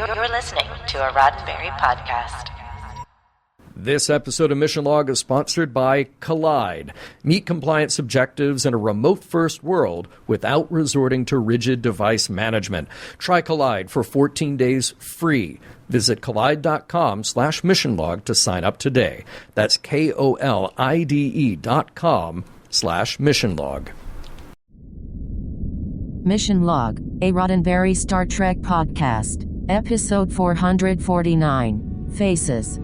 You're listening to a Roddenberry podcast. This episode of Mission Log is sponsored by Collide. Meet compliance objectives in a remote-first world without resorting to rigid device management. Try Collide for 14 days free. Visit collide.com/missionlog to sign up today. That's KOLIDE.com/missionlog. Mission Log, a Roddenberry Star Trek podcast. Episode 449, Faces.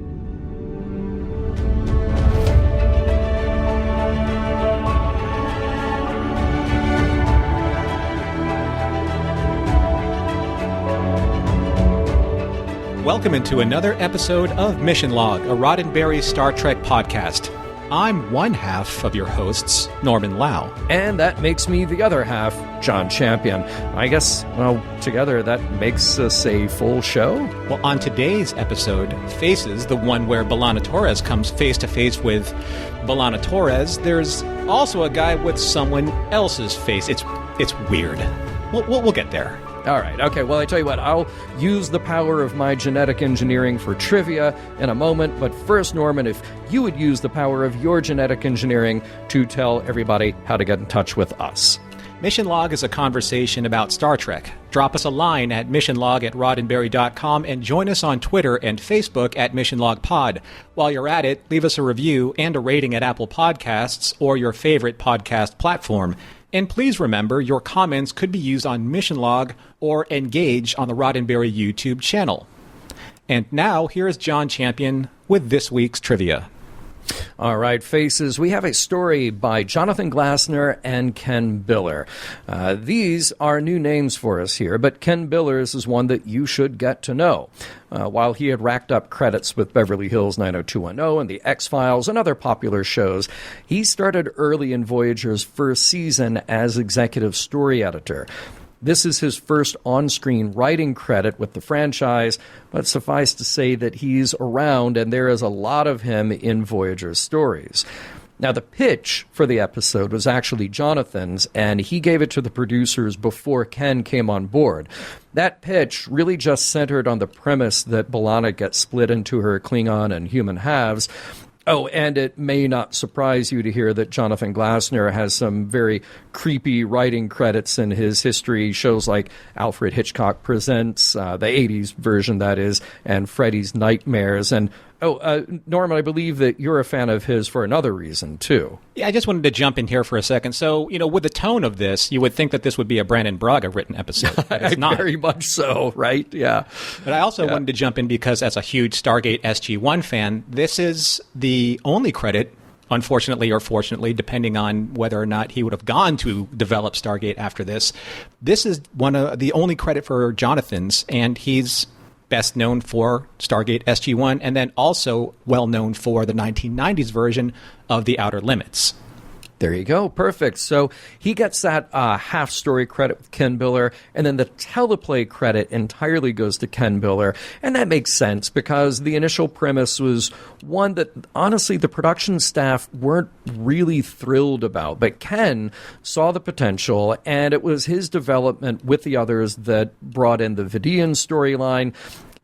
Welcome into another episode of Mission Log, a Roddenberry Star Trek podcast. I'm one half of your hosts, Norman Lau. And that makes me the other half, John Champion. I guess, well, together that makes us a full show? Well, on today's episode, Faces, the one where B'Elanna Torres comes face-to-face with B'Elanna Torres, there's also a guy with someone else's face. It's weird. We'll get there. All right. Okay. Well, I tell you what, I'll use the power of my genetic engineering for trivia in a moment. But first, Norman, if you would use the power of your genetic engineering to tell everybody how to get in touch with us. Mission Log is a conversation about Star Trek. Drop us a line at missionlog@roddenberry.com and join us on Twitter and Facebook at MissionLogPod. While you're at it, leave us a review and a rating at Apple Podcasts or your favorite podcast platform. And please remember, your comments could be used on Mission Log or Engage on the Roddenberry YouTube channel. And now, here is John Champion with this week's trivia. All right, Faces, we have a story by Jonathan Glassner and Ken Biller. These are new names for us here, but Ken Biller's is one that you should get to know. While he had racked up credits with Beverly Hills 90210 and The X-Files and other popular shows, he started early in Voyager's first season as executive story editor. This is his first on-screen writing credit with the franchise, but suffice to say that he's around and there is a lot of him in Voyager's stories. Now, the pitch for the episode was actually Jonathan's, and he gave it to the producers before Ken came on board. That pitch really just centered on the premise that B'Elanna gets split into her Klingon and human halves. Oh, and it may not surprise you to hear that Jonathan Glassner has some very creepy writing credits in his history, shows like Alfred Hitchcock Presents, the 80s version, that is, and Freddy's Nightmares. And, Norman, I believe that you're a fan of his for another reason, too. Yeah, I just wanted to jump in here for a second. So, with the tone of this, you would think that this would be a Brandon Braga written episode. But it's not. Very much so, right? Yeah. But I also wanted to jump in because as a huge Stargate SG-1 fan, this is the only credit, unfortunately or fortunately, depending on whether or not he would have gone to develop Stargate after this. This is one of the only credit for Jonathan's, and he's best known for Stargate SG-1, and then also well known for the 1990s version of The Outer Limits. There you go. Perfect. So he gets that half-story credit with Ken Biller, and then the teleplay credit entirely goes to Ken Biller. And that makes sense because the initial premise was one that, honestly, the production staff weren't really thrilled about. But Ken saw the potential, and it was his development with the others that brought in the Vidiian storyline.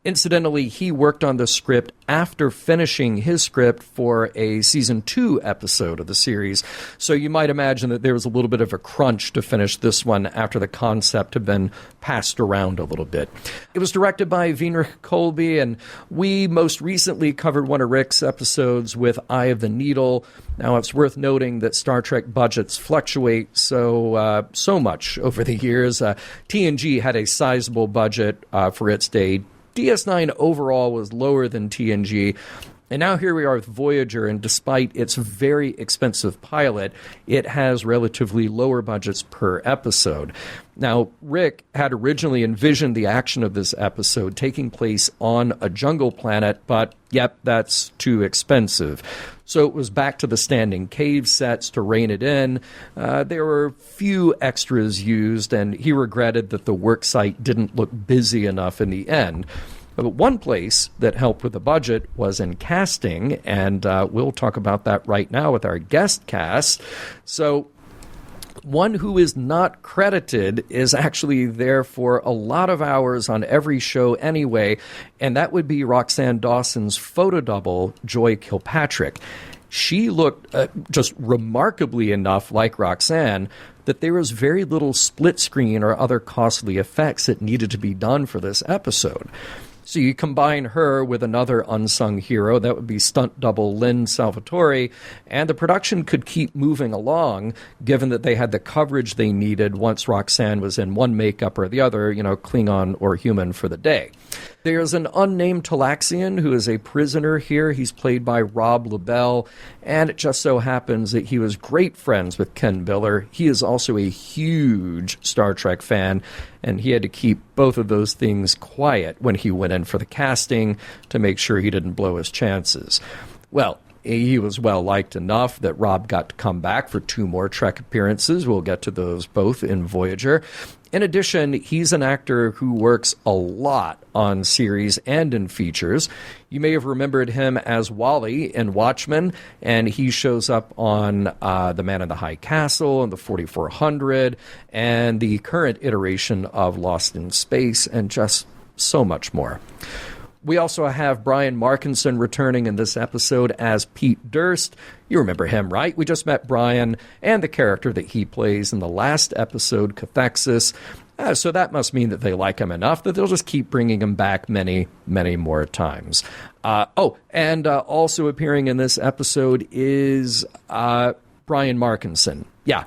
Incidentally, he worked on the script after finishing his script for a season 2 episode of the series. So you might imagine that there was a little bit of a crunch to finish this one after the concept had been passed around a little bit. It was directed by Heinrich Kolbe, and we most recently covered one of Rick's episodes with Eye of the Needle. Now, it's worth noting that Star Trek budgets fluctuate so much over the years. TNG had a sizable budget for its day. DS9 overall was lower than TNG, and now here we are with Voyager, and despite its very expensive pilot, it has relatively lower budgets per episode. Now, Rick had originally envisioned the action of this episode taking place on a jungle planet, but, yep, that's too expensive. So it was back to the standing cave sets to rein it in. There were few extras used, and he regretted that the work site didn't look busy enough in the end. But one place that helped with the budget was in casting, and we'll talk about that right now with our guest cast. So One who is not credited is actually there for a lot of hours on every show anyway, and that would be Roxann Dawson's photo double, Joy Kilpatrick. She looked just remarkably enough like Roxann that there was very little split screen or other costly effects that needed to be done for this episode. So you combine her with another unsung hero, that would be stunt double Lynn Salvatore, and the production could keep moving along, given that they had the coverage they needed once Roxann was in one makeup or the other, Klingon or human for the day. There's an unnamed Talaxian who is a prisoner here. He's played by Rob Lobel, and it just so happens that he was great friends with Ken Biller. He is also a huge Star Trek fan, and he had to keep both of those things quiet when he went in for the casting to make sure he didn't blow his chances. Well, he was well-liked enough that Rob got to come back for 2 more Trek appearances. We'll get to those both in Voyager. In addition, he's an actor who works a lot on series and in features. You may have remembered him as Wally in Watchmen, and he shows up on The Man in the High Castle and the 4400 and the current iteration of Lost in Space, and just so much more. We also have Brian Markinson returning in this episode as Pete Durst. You remember him, right? We just met Brian and the character that he plays in the last episode, Cathexis. So that must mean that they like him enough that they'll just keep bringing him back many, many more times. Also appearing in this episode is Brian Markinson. Yeah,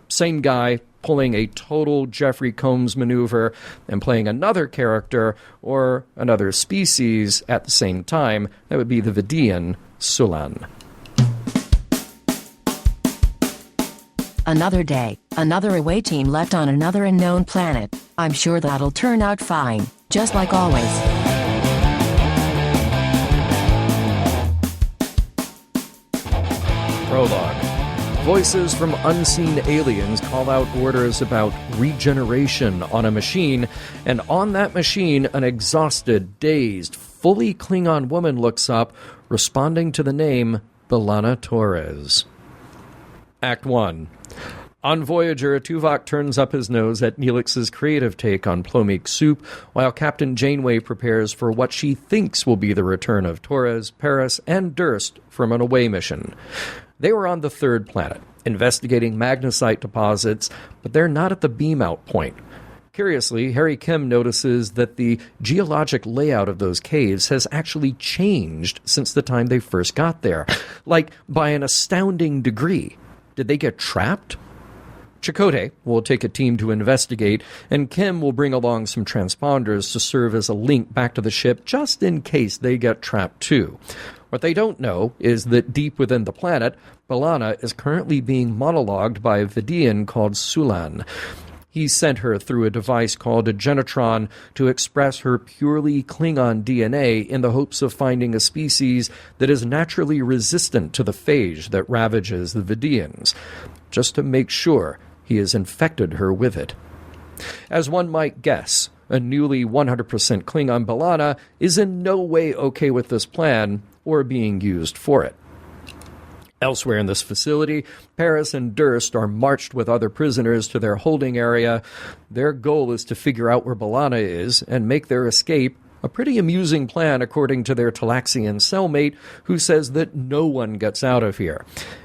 same guy, pulling a total Jeffrey Combs maneuver and playing another character or another species at the same time. That would be the Vidiian Sulan. Another day, another away team left on another unknown planet. I'm sure that'll turn out fine, just like always. Prologue. Voices from unseen aliens call out orders about regeneration on a machine, and on that machine, an exhausted, dazed, fully Klingon woman looks up, responding to the name B'Elanna Torres. Act 1. On Voyager, Tuvok turns up his nose at Neelix's creative take on Plomeek soup, while Captain Janeway prepares for what she thinks will be the return of Torres, Paris, and Durst from an away mission. They were on the 3rd planet, investigating magnesite deposits, but they're not at the beam-out point. Curiously, Harry Kim notices that the geologic layout of those caves has actually changed since the time they first got there, like by an astounding degree. Did they get trapped? Chakotay will take a team to investigate, and Kim will bring along some transponders to serve as a link back to the ship just in case they get trapped too. What they don't know is that deep within the planet, B'Elanna is currently being monologued by a Vidiian called Sulan. He sent her through a device called a genetron to express her purely Klingon DNA in the hopes of finding a species that is naturally resistant to the phage that ravages the Vidiians, just to make sure he has infected her with it. As one might guess, a newly 100% Klingon B'Elanna is in no way okay with this plan or being used for it. Elsewhere in this facility, Paris and Durst are marched with other prisoners to their holding area. Their goal is to figure out where B'Elanna is and make their escape, a pretty amusing plan according to their Talaxian cellmate, who says that no one gets out of here.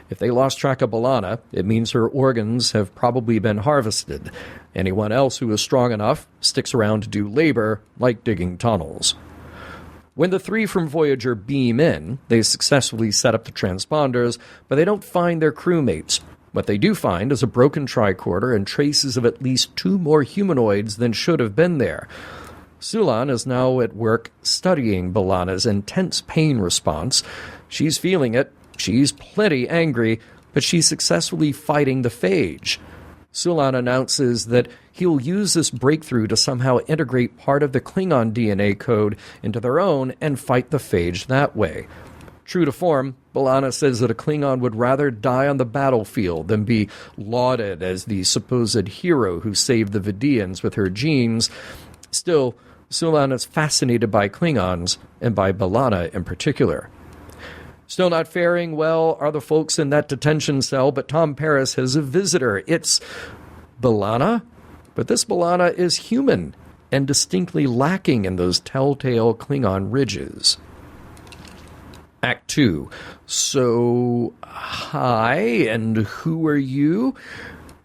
If they lost track of B'Elanna, it means her organs have probably been harvested. Anyone else who is strong enough sticks around to do labor, like digging tunnels. When the 3 from Voyager beam in, they successfully set up the transponders, but they don't find their crewmates. What they do find is a broken tricorder and traces of at least 2 more humanoids than should have been there. Sulan is now at work studying B'Elanna's intense pain response. She's feeling it, she's plenty angry, but she's successfully fighting the phage. Sulan announces that he'll use this breakthrough to somehow integrate part of the Klingon DNA code into their own and fight the phage that way. True to form, B'Elanna says that a Klingon would rather die on the battlefield than be lauded as the supposed hero who saved the Vidiians with her genes. Still, Sulan is fascinated by Klingons, and by B'Elanna in particular. Still not faring well are the folks in that detention cell, but Tom Paris has a visitor. It's B'Elanna, but this B'Elanna is human and distinctly lacking in those telltale Klingon ridges. Act 2. So, hi, and who are you?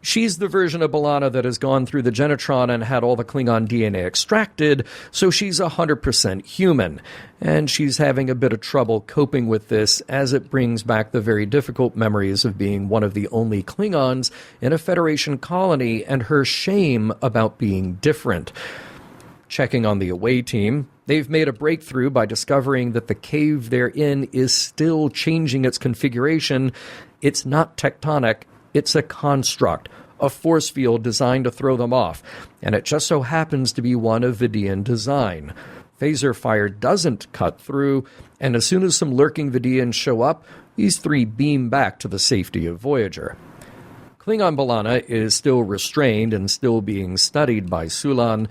She's the version of B'Elanna that has gone through the Genetron and had all the Klingon DNA extracted, so she's 100% human. And she's having a bit of trouble coping with this as it brings back the very difficult memories of being one of the only Klingons in a Federation colony and her shame about being different. Checking on the away team, they've made a breakthrough by discovering that the cave they're in is still changing its configuration. It's not tectonic. It's a construct, a force field designed to throw them off, and it just so happens to be one of Vidiian design. Phaser fire doesn't cut through, and as soon as some lurking Vidiians show up, these three beam back to the safety of Voyager. Klingon B'Elanna is still restrained and still being studied by Sulan.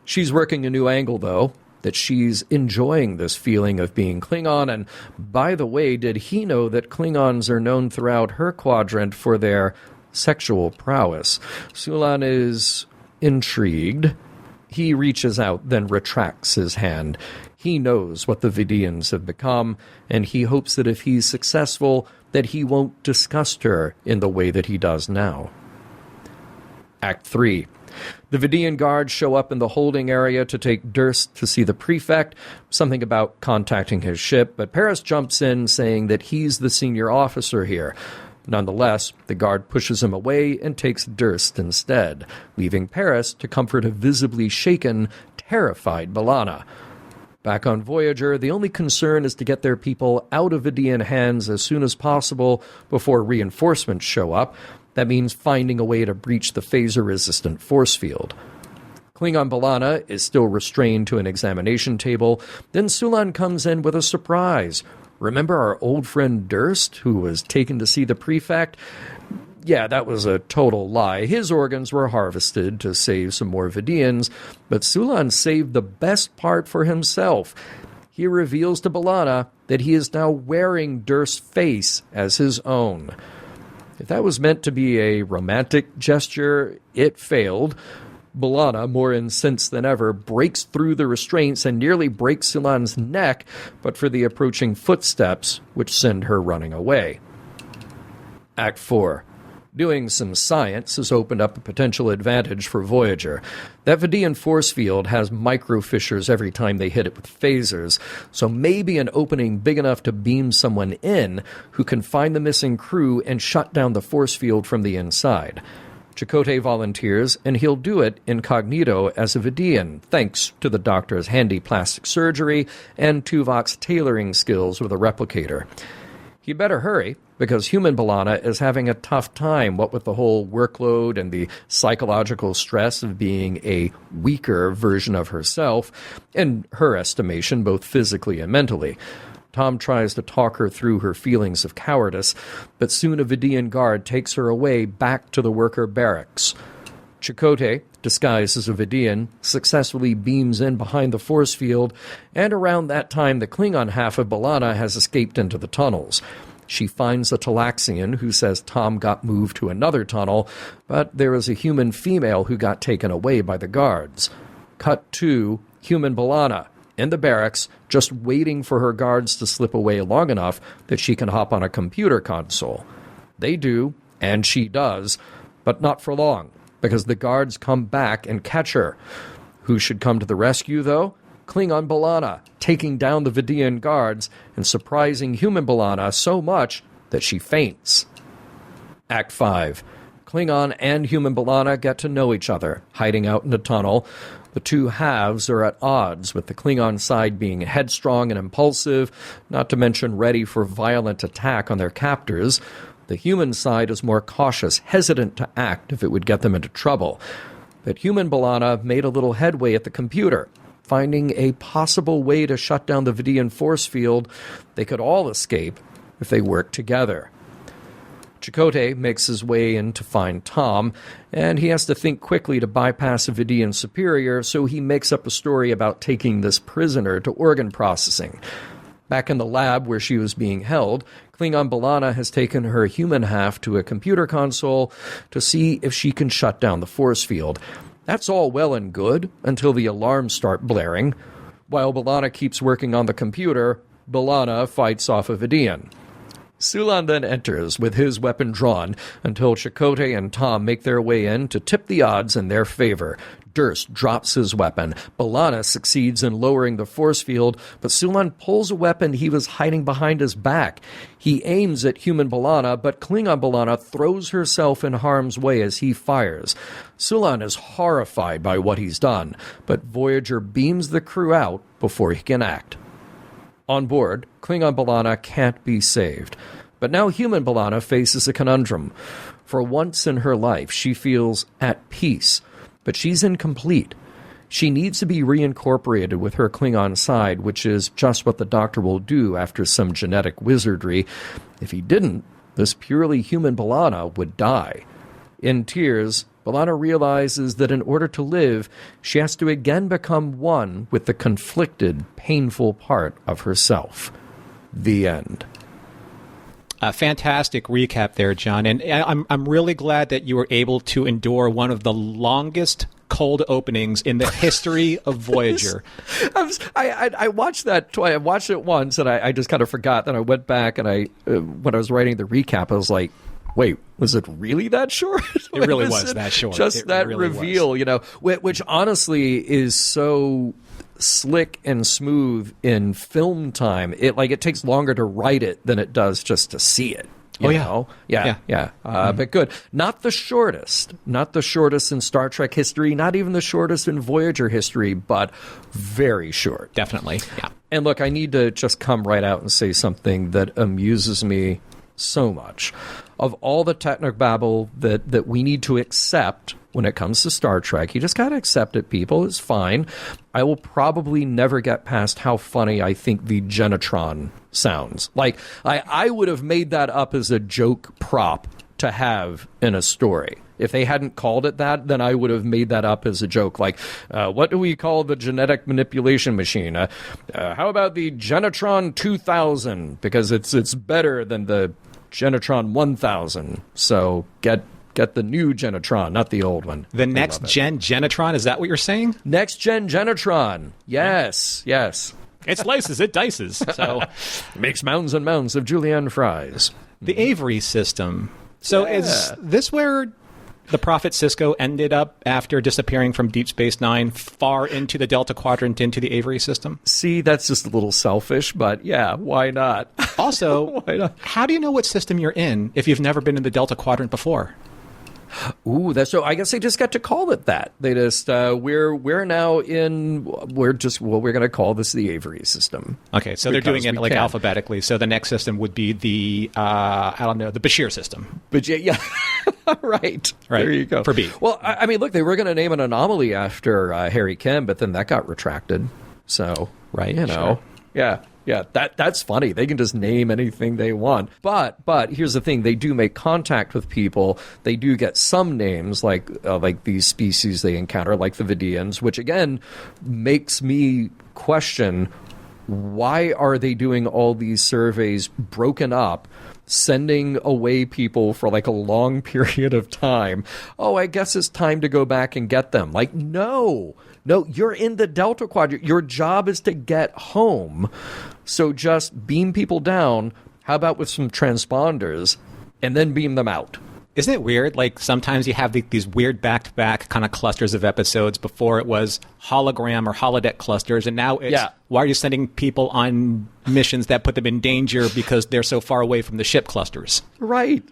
She's working a new angle, though, that she's enjoying this feeling of being Klingon, and by the way, did he know that Klingons are known throughout her quadrant for their sexual prowess? Sulan is intrigued. He reaches out, then retracts his hand. He knows what the Vidiians have become, and he hopes that if he's successful, that he won't disgust her in the way that he does now. Act 3. The Vidiian guards show up in the holding area to take Durst to see the prefect, something about contacting his ship, but Paris jumps in saying that he's the senior officer here. Nonetheless, the guard pushes him away and takes Durst instead, leaving Paris to comfort a visibly shaken, terrified B'Elanna. Back on Voyager, the only concern is to get their people out of Vidiian hands as soon as possible before reinforcements show up. That means finding a way to breach the phaser-resistant force field. Klingon B'Elanna is still restrained to an examination table. Then Sulan comes in with a surprise. Remember our old friend Durst, who was taken to see the prefect? Yeah, that was a total lie. His organs were harvested to save some more Vidiians, but Sulan saved the best part for himself. He reveals to B'Elanna that he is now wearing Durst's face as his own. If that was meant to be a romantic gesture, it failed. B'Elanna, more incensed than ever, breaks through the restraints and nearly breaks Sulan's neck, but for the approaching footsteps, which send her running away. Act 4. Doing some science has opened up a potential advantage for Voyager. That Vidiian force field has micro-fissures every time they hit it with phasers, so maybe an opening big enough to beam someone in who can find the missing crew and shut down the force field from the inside. Chakotay volunteers, and he'll do it incognito as a Vidiian, thanks to the doctor's handy plastic surgery and Tuvok's tailoring skills with a replicator. He better hurry, because human B'Elanna is having a tough time, what with the whole workload and the psychological stress of being a weaker version of herself, in her estimation, both physically and mentally. Tom tries to talk her through her feelings of cowardice, but soon a Vidiian guard takes her away back to the worker barracks. Chakotay, disguised as a Vidiian, successfully beams in behind the force field, and around that time the Klingon half of B'Elanna has escaped into the tunnels. She finds a Talaxian who says Tom got moved to another tunnel, but there is a human female who got taken away by the guards. Cut to human B'Elanna in the barracks, just waiting for her guards to slip away long enough that she can hop on a computer console. They do, and she does, but not for long, because the guards come back and catch her. Who should come to the rescue, though? Klingon B'Elanna, taking down the Vidiian guards and surprising human B'Elanna so much that she faints. Act 5. Klingon and human B'Elanna get to know each other, hiding out in a tunnel. The two halves are at odds, with the Klingon side being headstrong and impulsive, not to mention ready for violent attack on their captors. The human side is more cautious, hesitant to act if it would get them into trouble. But human B'Elanna made a little headway at the computer, finding a possible way to shut down the Vidiian force field. They could all escape if they worked together. Chakotay makes his way in to find Tom, and he has to think quickly to bypass a Vidiian superior, so he makes up a story about taking this prisoner to organ processing. Back in the lab where she was being held, Klingon B'Elanna has taken her human half to a computer console to see if she can shut down the force field. That's all well and good until the alarms start blaring. While B'Elanna keeps working on the computer, B'Elanna fights off a Vidiian. Sulan then enters with his weapon drawn until Chakotay and Tom make their way in to tip the odds in their favor. Durst drops his weapon. B'Elanna succeeds in lowering the force field, but Sulan pulls a weapon he was hiding behind his back. He aims at human B'Elanna, but Klingon B'Elanna throws herself in harm's way as he fires. Sulan is horrified by what he's done, but Voyager beams the crew out before he can act. On board, Klingon B'Elanna can't be saved. But now human B'Elanna faces a conundrum. For once in her life, she feels at peace, but she's incomplete. She needs to be reincorporated with her Klingon side, which is just what the Doctor will do after some genetic wizardry. If he didn't, this purely human B'Elanna would die. In tears, B'Elanna realizes that in order to live, she has to again become one with the conflicted, painful part of herself. The end. A fantastic recap there, John. And I'm really glad that you were able to endure one of the longest cold openings in the history of Voyager. I watched that twice. I watched it once, and I just kind of forgot. Then I went back, and when I was writing the recap, I was like, wait, was it really that short? It really was that short. Just that really reveal, which honestly is so slick and smooth in film time. It takes longer to write it than it does just to see it. You know? Yeah. But good. Not the shortest in Star Trek history, not even the shortest in Voyager history, but very short. Definitely. Yeah. And look, I need to just come right out and say something that amuses me so much. Of all the technobabble that we need to accept when it comes to Star Trek, you just got to accept it, people. It's fine. I will probably never get past how funny I think the Genetron sounds. Like, I would have made that up as a joke prop to have in a story. If they hadn't called it that, then I would have made that up as a joke. Like, what do we call the genetic manipulation machine? How about the Genetron 2000? Because it's better than the Genetron 1000. So get the new Genetron, not the old one. The next gen Genetron, is that what you're saying? Next gen Genetron. Yes. It slices, it dices. So makes mounds and mounds of julienne fries. The Avery system. So is this where the Prophet Sisko ended up after disappearing from Deep Space Nine far into the Delta Quadrant into the Avery system? See, that's just a little selfish, but yeah, why not? Also, why not? How do you know what system you're in if you've never been in the Delta Quadrant before? Ooh, that's so. I guess they just got to call it that. They just we're now in. We're going to call this the Avery system. Okay, so they're doing it like alphabetically. So the next system would be the the Bashir system. But yeah, right. There you go for B. Well, I mean, look, they were going to name an anomaly after Harry Kim, but then that got retracted. So yeah. Yeah, that's funny. They can just name anything they want. But here's the thing. They do make contact with people. They do get some names like these species they encounter, like the Vidiians, which, again, makes me question, why are they doing all these surveys broken up, sending away people for like a long period of time? Oh, I guess it's time to go back and get them. Like, no, you're in the Delta Quadrant. Your job is to get home. So just beam people down. How about with some transponders and then beam them out? Isn't it weird? Like, sometimes you have these weird back-to-back kind of clusters of episodes. Before it was hologram or holodeck clusters, and now it's why are you sending people on missions that put them in danger because they're so far away from the ship clusters? Right.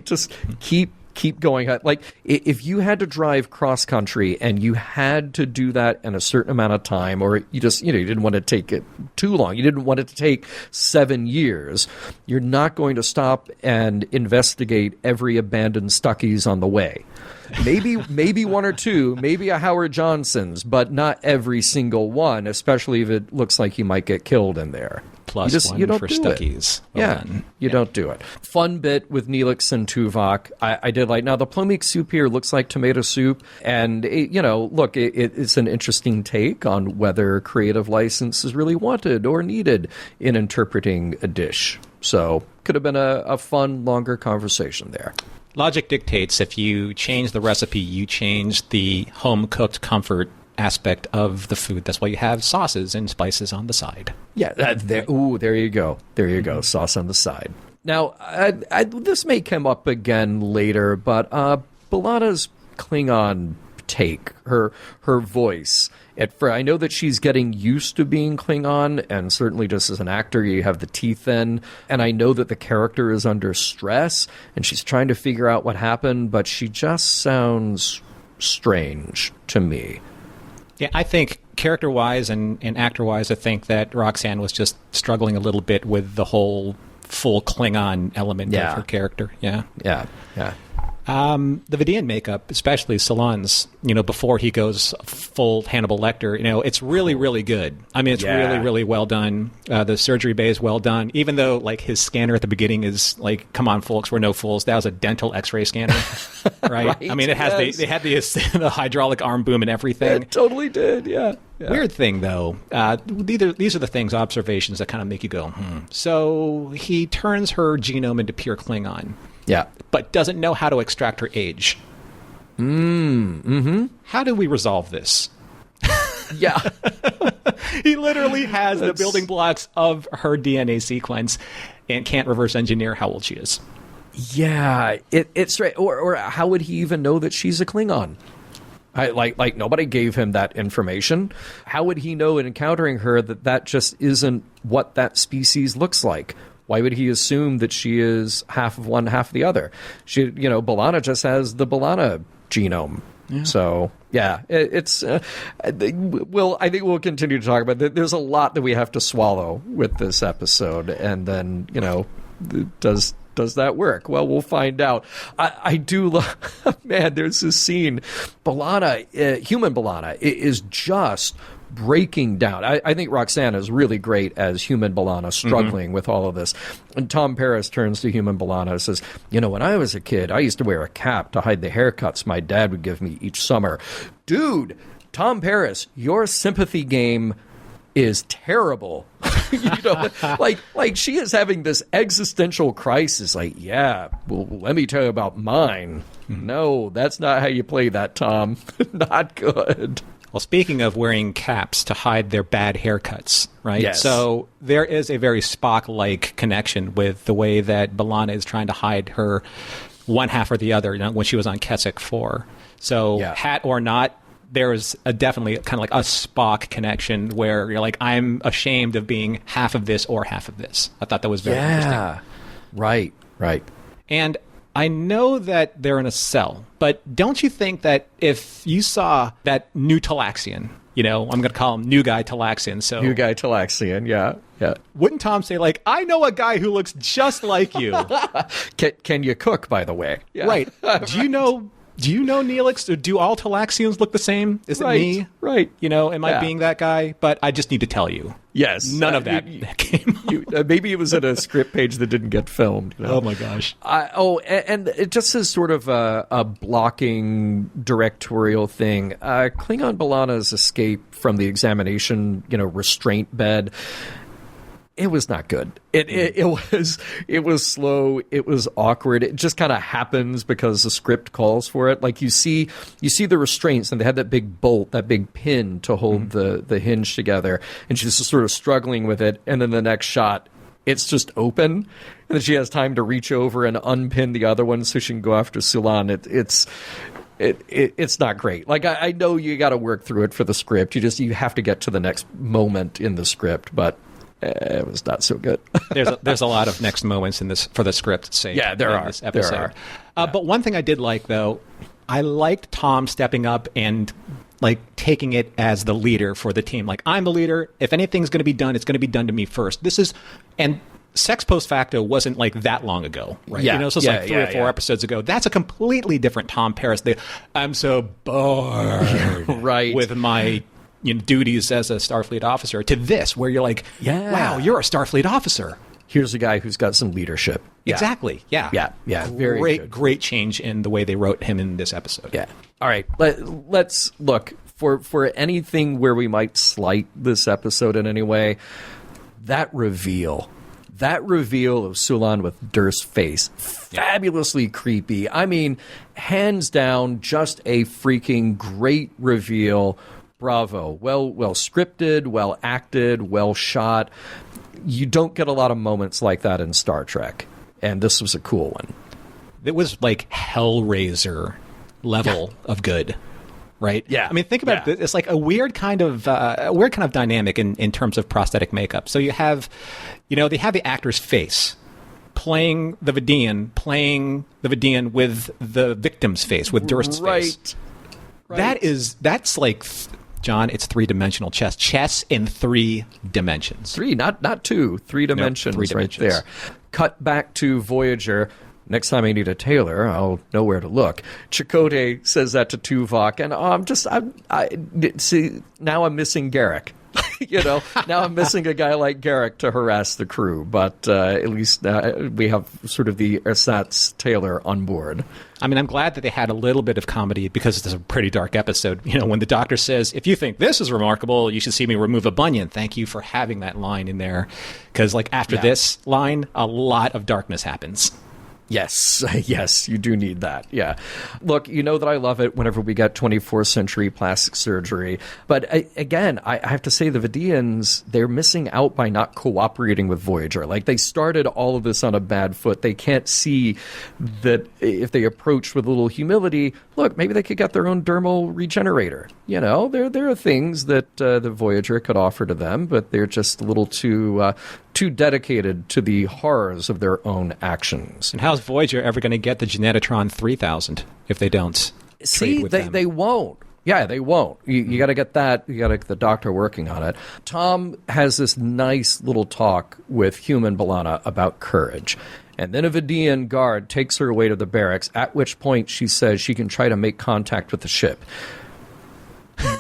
Just keep going. Like, if you had to drive cross country and you had to do that in a certain amount of time, or you just, you didn't want to take it too long, you didn't want it to take 7 years, you're not going to stop and investigate every abandoned Stuckey's on the way. Maybe one or two, maybe a Howard Johnson's, but not every single one, especially if it looks like you might get killed in there. Plus one for Stuckies. You don't do it. Fun bit with Neelix and Tuvok. I did like, now the plumik soup here looks like tomato soup, and it's an interesting take on whether creative license is really wanted or needed in interpreting a dish. So could have been a fun, longer conversation there. Logic dictates if you change the recipe, you change the home-cooked comfort aspect of the food. That's why you have sauces and spices on the side. Yeah, there you go. There you go, sauce on the side. Now, this may come up again later, but B'Elanna's Klingon take, her voice. I know that she's getting used to being Klingon, and certainly just as an actor, you have the teeth in, and I know that the character is under stress, and she's trying to figure out what happened, but she just sounds strange to me. Yeah, I think character-wise and actor-wise, I think that Roxanne was just struggling a little bit with the whole full Klingon element of her character. Yeah. The Vidiian makeup, especially Salon's, before he goes full Hannibal Lecter, it's really, really good. I mean, it's really, really well done. The surgery bay is well done, even though, like, his scanner at the beginning is like, come on, folks, we're no fools. That was a dental X-ray scanner, right? I mean, it has they had the hydraulic arm boom and everything. It totally did, yeah. Weird thing, though. These are the things, observations that kind of make you go, So he turns her genome into pure Klingon. Yeah. But doesn't know how to extract her age. How do we resolve this? Yeah. He literally has the building blocks of her DNA sequence and can't reverse engineer how old she is. Yeah. It's right. Or how would he even know that she's a Klingon? Like nobody gave him that information. How would he know in encountering her that just isn't what that species looks like? Why would he assume that she is half of one, half of the other? B'Elanna just has the B'Elanna genome. Yeah. So, yeah, it's... I think we'll continue to talk about it. There's a lot that we have to swallow with this episode. And then, does that work? Well, we'll find out. I do love... Man, there's this scene. B'Elanna, human B'Elanna, is just... breaking down. I think Roxanne is really great as human B'Elanna, struggling with all of this. And Tom Paris turns to human B'Elanna and says, when I was a kid, I used to wear a cap to hide the haircuts my dad would give me each summer. Dude, Tom Paris, your sympathy game is terrible. Like she is having this existential crisis. Like, yeah, well, let me tell you about mine. No, that's not how you play that, Tom. Not good. Well, speaking of wearing caps to hide their bad haircuts, right? Yes. So there is a very Spock-like connection with the way that B'Elanna is trying to hide her one half or the other when she was on Keswick 4. So hat or not, there is definitely kind of like a Spock connection where you're like, I'm ashamed of being half of this or half of this. I thought that was very interesting. Right. And I know that they're in a cell, but don't you think that if you saw that new Talaxian, I'm going to call him New Guy Talaxian. So New Guy Talaxian, yeah. Wouldn't Tom say, like, I know a guy who looks just like you? Can you cook, by the way? Yeah. Right. Do you know Neelix? Or do all Talaxians look the same? Is it me? Right. Am I being that guy? But I just need to tell you. Yes. None of that came up. Maybe it was in a script page that didn't get filmed. Oh, my gosh. And it just is sort of a blocking directorial thing. Klingon B'Elanna's escape from the examination, restraint bed, it was not good. It was slow. It was awkward. It just kind of happens because the script calls for it. Like you see the restraints, and they had that big bolt, that big pin to hold the hinge together, and she's just sort of struggling with it. And then the next shot, it's just open, and then she has time to reach over and unpin the other one so she can go after Sulan. It's not great. Like I know you got to work through it for the script. You have to get to the next moment in the script, but. It was not so good. There's a lot of next moments in this for the script's sake. Yeah, there are. This episode. But one thing I did like, though, I liked Tom stepping up and like taking it as the leader for the team. Like, I'm the leader. If anything's going to be done, it's going to be done to me first. And Sex Post Facto wasn't like that long ago, right? Yeah. This was like 3 or 4 episodes ago. That's a completely different Tom Paris. I'm so bored right. with my duties as a Starfleet officer to this, where you're like, wow, you're a Starfleet officer. Here's a guy who's got some leadership. Yeah. Exactly. Yeah. Yeah. Very good. Great change in the way they wrote him in this episode. Yeah. All right. Let's look for anything where we might slight this episode in any way. That reveal of Sulan with Durst's face, fabulously creepy. I mean, hands down, just a freaking great reveal. Bravo. Well scripted, well acted, well shot. You don't get a lot of moments like that in Star Trek, and this was a cool one. It was like Hellraiser level of good, right? Yeah. I mean, think about it. It's like a weird kind of dynamic in terms of prosthetic makeup. So you have, they have the actor's face playing the Vidiian with the victim's face, with Durst's face. Right. That's like, John, it's three-dimensional chess. Chess in 3 dimensions. Not 2, 3 dimensions, 3 dimensions right there. Cut back to Voyager. Next time I need a tailor, I'll know where to look. Chakotay says that to Tuvok, and now I'm missing Garrick. Now I'm missing a guy like Garrick to harass the crew, but at least we have sort of the ersatz tailor on board. I mean, I'm glad that they had a little bit of comedy because it's a pretty dark episode. When the doctor says, if you think this is remarkable, you should see me remove a bunion. Thank you for having that line in there. Because after this line, a lot of darkness happens. Yes, you do need that. Yeah. Look, you know that I love it whenever we get 24th century plastic surgery. But again, I have to say the Vidiians, they're missing out by not cooperating with Voyager. Like, they started all of this on a bad foot. They can't see that if they approach with a little humility, look, maybe they could get their own dermal regenerator. There are things that the Voyager could offer to them, but they're just a little too dedicated to the horrors of their own actions. And how's Voyager ever going to get the Genetratron 3000 if they don't trade with them? They won't. Yeah, they won't. You got to get that. You got to get the doctor working on it. Tom has this nice little talk with human B'Elanna about courage. And then a Vidiian guard takes her away to the barracks, at which point she says she can try to make contact with the ship.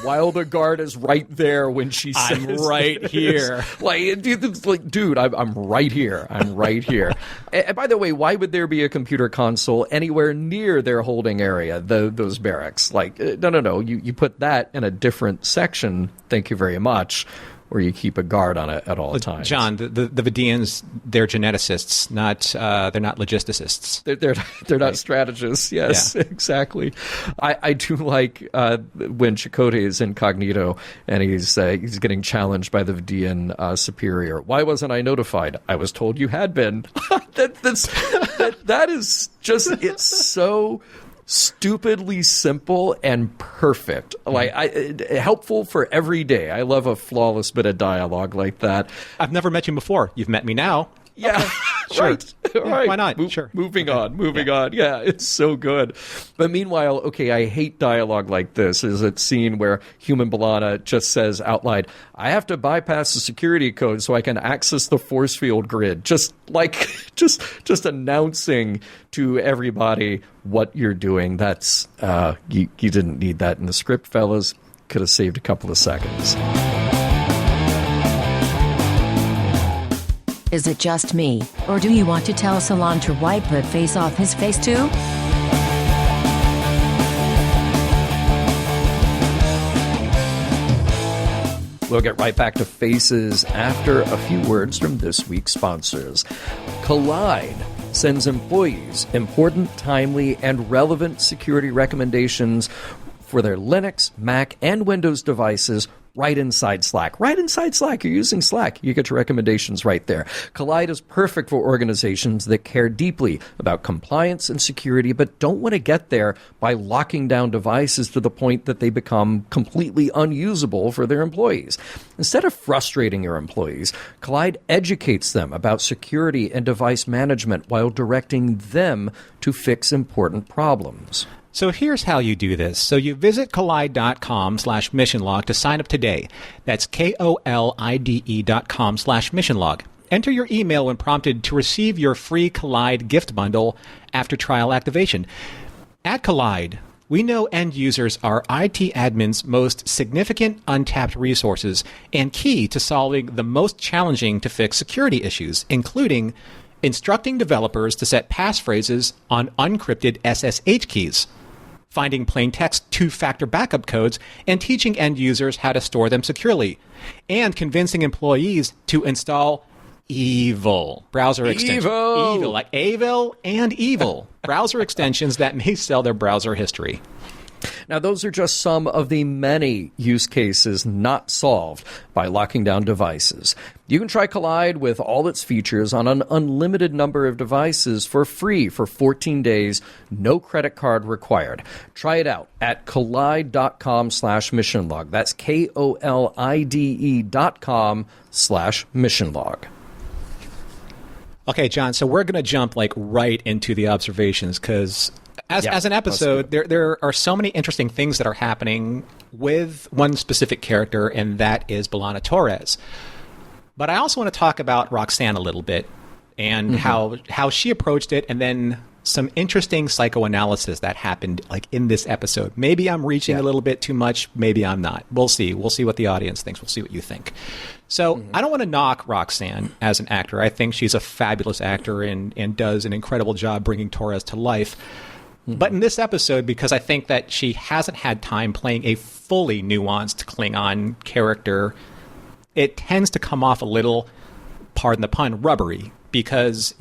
While the guard is right there when she says, I'm right here. Dude, I'm right here. I'm right here. And by the way, why would there be a computer console anywhere near their holding area, those barracks? No. You put that in a different section. Thank you very much. Or you keep a guard on it at all times. John, the Vidiians, they're geneticists, they're not logisticists. They're not strategists. Yes, yeah. Exactly. I do like when Chakotay is incognito and he's getting challenged by the Vidiian superior. Why wasn't I notified? I was told you had been. That is just, it's so stupidly simple and perfect. Helpful for every day. I love a flawless bit of dialogue like that. I've never met you before. You've met me now. Yeah, okay. Sure. Right. Right. Why not? Sure. Moving on. Yeah, it's so good. But meanwhile, I hate dialogue like this. Is a scene where human B'Elanna just says out loud, I have to bypass the security code so I can access the force field grid. Just announcing to everybody what you're doing. That's you didn't need that in the script, fellas. Could have saved a couple of seconds. Is it just me, or do you want to tell Salon to wipe that face off his face too? We'll get right back to Faces after a few words from this week's sponsors. Collide sends employees important, timely, and relevant security recommendations for their Linux, Mac, and Windows devices right inside Slack. Right inside Slack. You're using Slack. You get your recommendations right there. Collide is perfect for organizations that care deeply about compliance and security, but don't want to get there by locking down devices to the point that they become completely unusable for their employees. Instead of frustrating your employees, Collide educates them about security and device management while directing them to fix important problems. So here's how you do this. So you visit collide.com/missionlog to sign up today. That's KOLIDE.com/missionlog. Enter your email when prompted to receive your free Collide gift bundle after trial activation. At Collide, We know end users are IT admins' most significant untapped resources and key to solving the most challenging to fix security issues, including instructing developers to set passphrases on unencrypted SSH keys, finding plain text two-factor backup codes, and teaching end users how to store them securely, and convincing employees to install evil browser extensions. Evil, like evil and evil browser extensions that may sell their browser history. Now, those are just some of the many use cases not solved by locking down devices. You can try Collide with all its features on an unlimited number of devices for free for 14 days, no credit card required. Try it out at collide.com/missionlog. That's KOLIDE.com/missionlog. Okay, John, so we're going to jump right into the observations because as an episode, there are so many interesting things that are happening with one specific character, and that is B'Elanna Torres. But I also want to talk about Roxanne a little bit and how she approached it, and then some interesting psychoanalysis that happened in this episode. Maybe I'm reaching a little bit too much. Maybe I'm not. We'll see. We'll see what the audience thinks. We'll see what you think. So I don't want to knock Roxanne as an actor. I think she's a fabulous actor and does an incredible job bringing Torres to life. But in this episode, because I think that she hasn't had time playing a fully nuanced Klingon character, it tends to come off a little, pardon the pun, rubbery. Because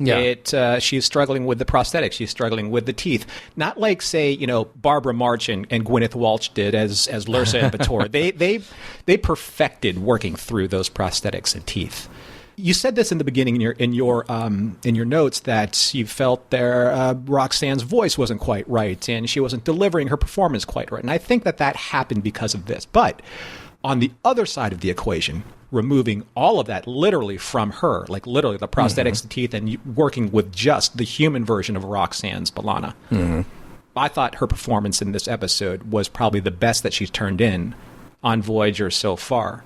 she's struggling with the prosthetics, she's struggling with the teeth. Not like, say, Barbara March and Gwyneth Walsh did as Lursa and Bator. They perfected working through those prosthetics and teeth. You said this in the beginning in your notes that you felt Roxanne's voice wasn't quite right and she wasn't delivering her performance quite right. And I think that happened because of this. But on the other side of the equation, removing all of that literally from her, literally the prosthetics, the teeth, and working with just the human version of Roxanne's B'Elanna. I thought her performance in this episode was probably the best that she's turned in on Voyager so far.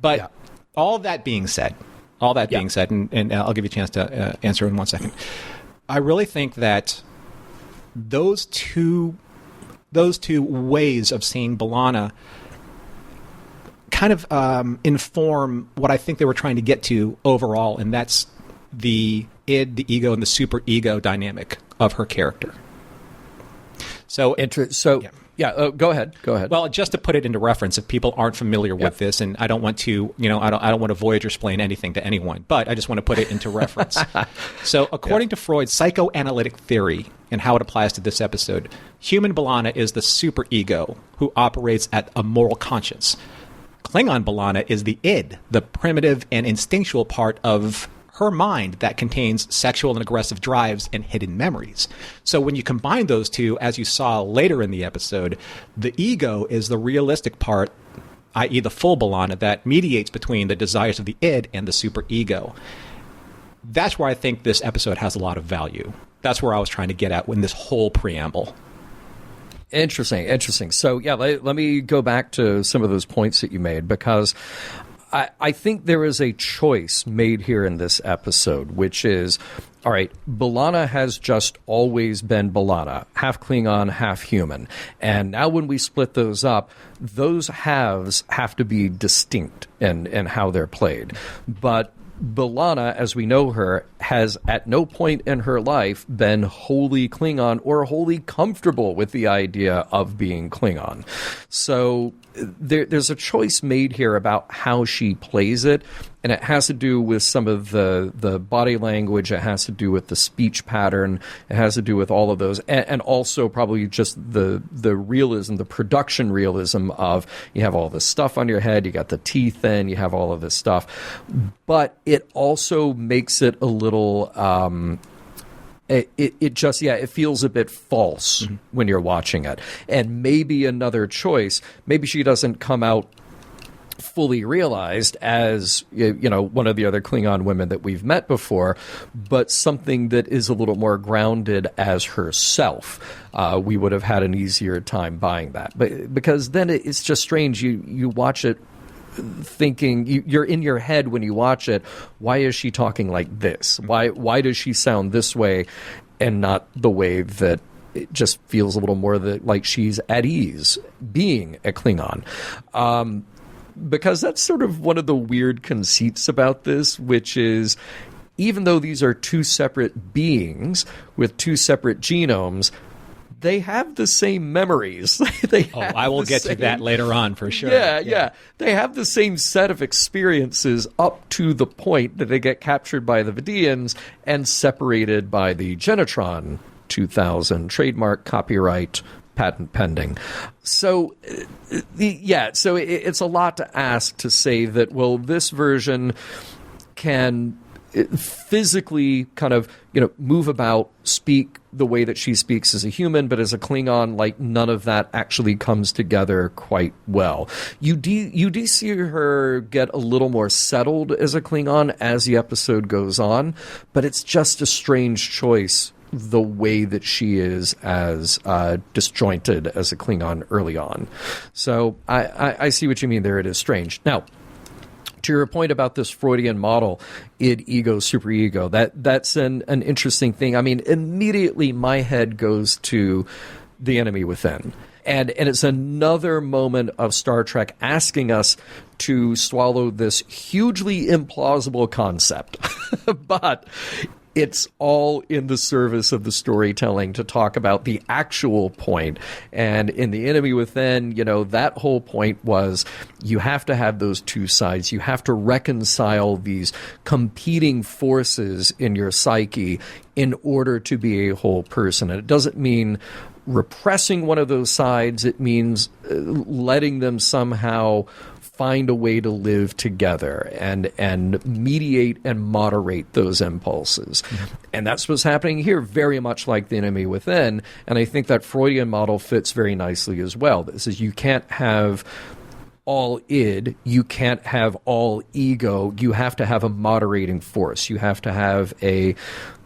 But all that being said, and I'll give you a chance to answer in 1 second, I really think that those two ways of seeing B'Elanna kind of inform what I think they were trying to get to overall, and that's the id, the ego, and the super ego dynamic of her character. So, go ahead. Well, just to put it into reference, if people aren't familiar with this, and I don't want to, I don't want to Voyager-splain anything to anyone, but I just want to put it into reference. So, according to Freud's psychoanalytic theory and how it applies to this episode, human B'Elanna is the super ego who operates at a moral conscience. Klingon B'Elanna is the id, the primitive and instinctual part of her mind that contains sexual and aggressive drives and hidden memories. So when you combine those two, as you saw later in the episode, the ego is the realistic part, i.e. the full B'Elanna, that mediates between the desires of the id and the superego. That's where I think this episode has a lot of value. That's where I was trying to get at in this whole preamble. Interesting. So, let me go back to some of those points that you made, because I think there is a choice made here in this episode, which is, all right, B'Elanna has just always been B'Elanna, half Klingon, half human. And now when we split those up, those halves have to be distinct in how they're played. But B'Elanna, as we know her, has at no point in her life been wholly Klingon or wholly comfortable with the idea of being Klingon. So there's a choice made here about how she plays it, and it has to do with some of the body language, it has to do with the speech pattern, it has to do with all of those, and also probably just the realism, the production realism of you have all this stuff on your head, you got the teeth in, you have all of this stuff. But it also makes it a little it feels a bit false when you're watching it. And maybe another choice, maybe she doesn't come out fully realized as one of the other Klingon women that we've met before, but something that is a little more grounded as herself. We would have had an easier time buying that, but because then it's just strange. You watch it thinking, you're in your head when you watch it, why is she talking like this? Why does she sound this way and not the way that it just feels a little more like she's at ease being a Klingon. Because that's sort of one of the weird conceits about this, which is even though these are two separate beings with two separate genomes, they have the same memories. I will get to that later on for sure. Yeah. They have the same set of experiences up to the point that they get captured by the Vidiians and separated by the Genetron 2000 trademark, copyright, patent pending. So, it's a lot to ask to say that, well, this version can physically kind of, move about, speak the way that she speaks as a human, but as a Klingon, like, none of that actually comes together quite well. You do see her get a little more settled as a Klingon as the episode goes on, but it's just a strange choice the way that she is as disjointed as a Klingon early on. So I see what you mean there. It is strange. Now, to your point about this Freudian model, id, ego, superego, that's an interesting thing. I mean, immediately my head goes to The Enemy Within. And it's another moment of Star Trek asking us to swallow this hugely implausible concept. But it's all in the service of the storytelling to talk about the actual point. And in The Enemy Within, that whole point was you have to have those two sides. You have to reconcile these competing forces in your psyche in order to be a whole person. And it doesn't mean repressing one of those sides. It means letting them somehow find a way to live together and mediate and moderate those impulses. Mm-hmm. And that's what's happening here, very much like The Enemy Within. And I think that Freudian model fits very nicely as well. This is, you can't have all id, you can't have all ego, you have to have a moderating force. You have to have a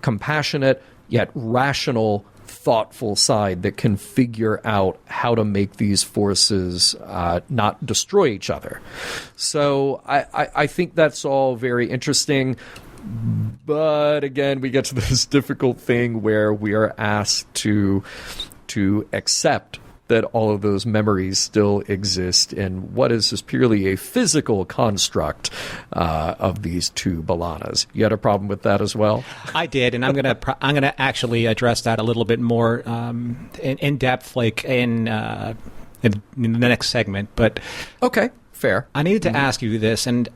compassionate yet rational, thoughtful side that can figure out how to make these forces not destroy each other. So I think that's all very interesting. But again, we get to this difficult thing where we are asked to accept that all of those memories still exist in what is just purely a physical construct of these two B'Elanas. You had a problem with that as well? I did, and I'm gonna actually address that a little bit more in depth, like in the next segment. But okay, fair. I needed to ask you this, and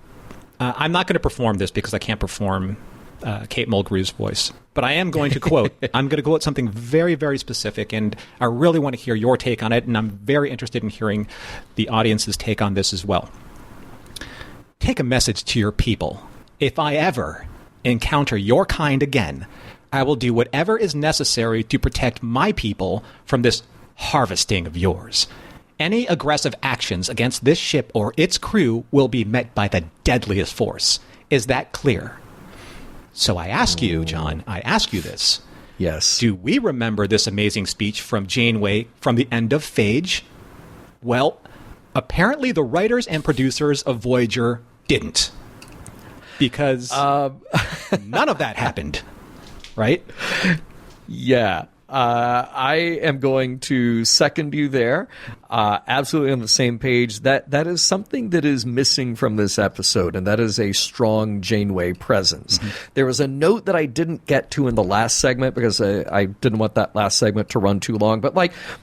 I'm not going to perform this because I can't perform Kate Mulgrew's voice. But I am going to quote. I'm going to quote something very, very specific, and I really want to hear your take on it, and I'm very interested in hearing the audience's take on this as well. Take a message to your people. If I ever encounter your kind again, I will do whatever is necessary to protect my people from this harvesting of yours. Any aggressive actions against this ship or its crew will be met by the deadliest force. Is that clear? So I ask you, John, I ask you this. Yes. Do we remember this amazing speech from Janeway from the end of Phage? Well, apparently the writers and producers of Voyager didn't. Because none of that happened, right? Yeah. I am going to second you there. Absolutely on the same page. That is something that is missing from this episode, and that is a strong Janeway presence. Mm-hmm. There was a note that I didn't get to in the last segment because I didn't want that last segment to run too long, but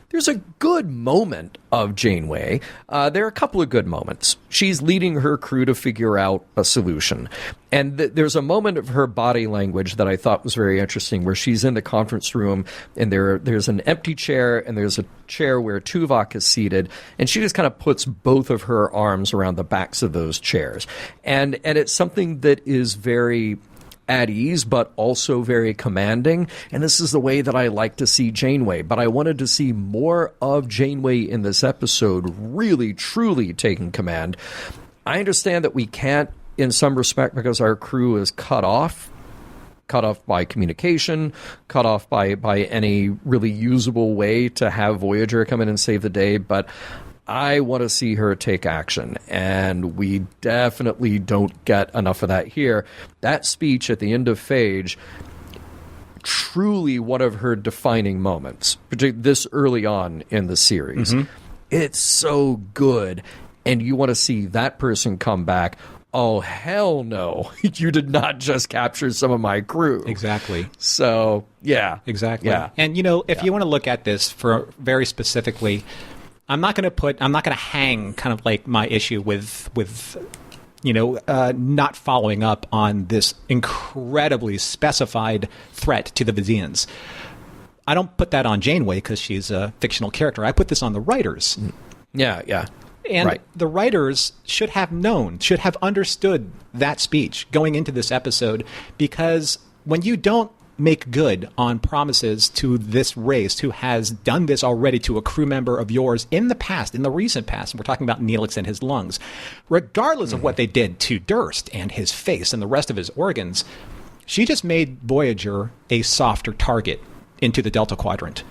there's a good moment of Janeway. There are a couple of good moments. She's leading her crew to figure out a solution. And there's a moment of her body language that I thought was very interesting where she's in the conference room and there's an empty chair and there's a chair where Tuvok is seated, and she just kind of puts both of her arms around the backs of those chairs. And it's something that is very at ease, but also very commanding. And this is the way that I like to see Janeway. But I wanted to see more of Janeway in this episode, really, truly taking command. I understand that we can't, in some respect, because our crew is cut off by communication, cut off by any really usable way to have Voyager come in and save the day. But I want to see her take action, and we definitely don't get enough of that here. That speech at the end of Phage, truly one of her defining moments, particularly this early on in the series. It's so good, and you want to see that person come back. Oh, hell no. You did not just capture some of my crew. Exactly. So, yeah. Exactly. Yeah. And, if you want to look at this for very specifically, I'm not going to hang kind of like my issue with not following up on this incredibly specified threat to the Vidiians. I don't put that on Janeway because she's a fictional character. I put this on the writers. Yeah. And the writers should have understood that speech going into this episode, because when you don't make good on promises to this race who has done this already to a crew member of yours in the recent past, and we're talking about Neelix and his lungs, regardless of what they did to Durst and his face and the rest of his organs, she just made Voyager a softer target into the Delta Quadrant.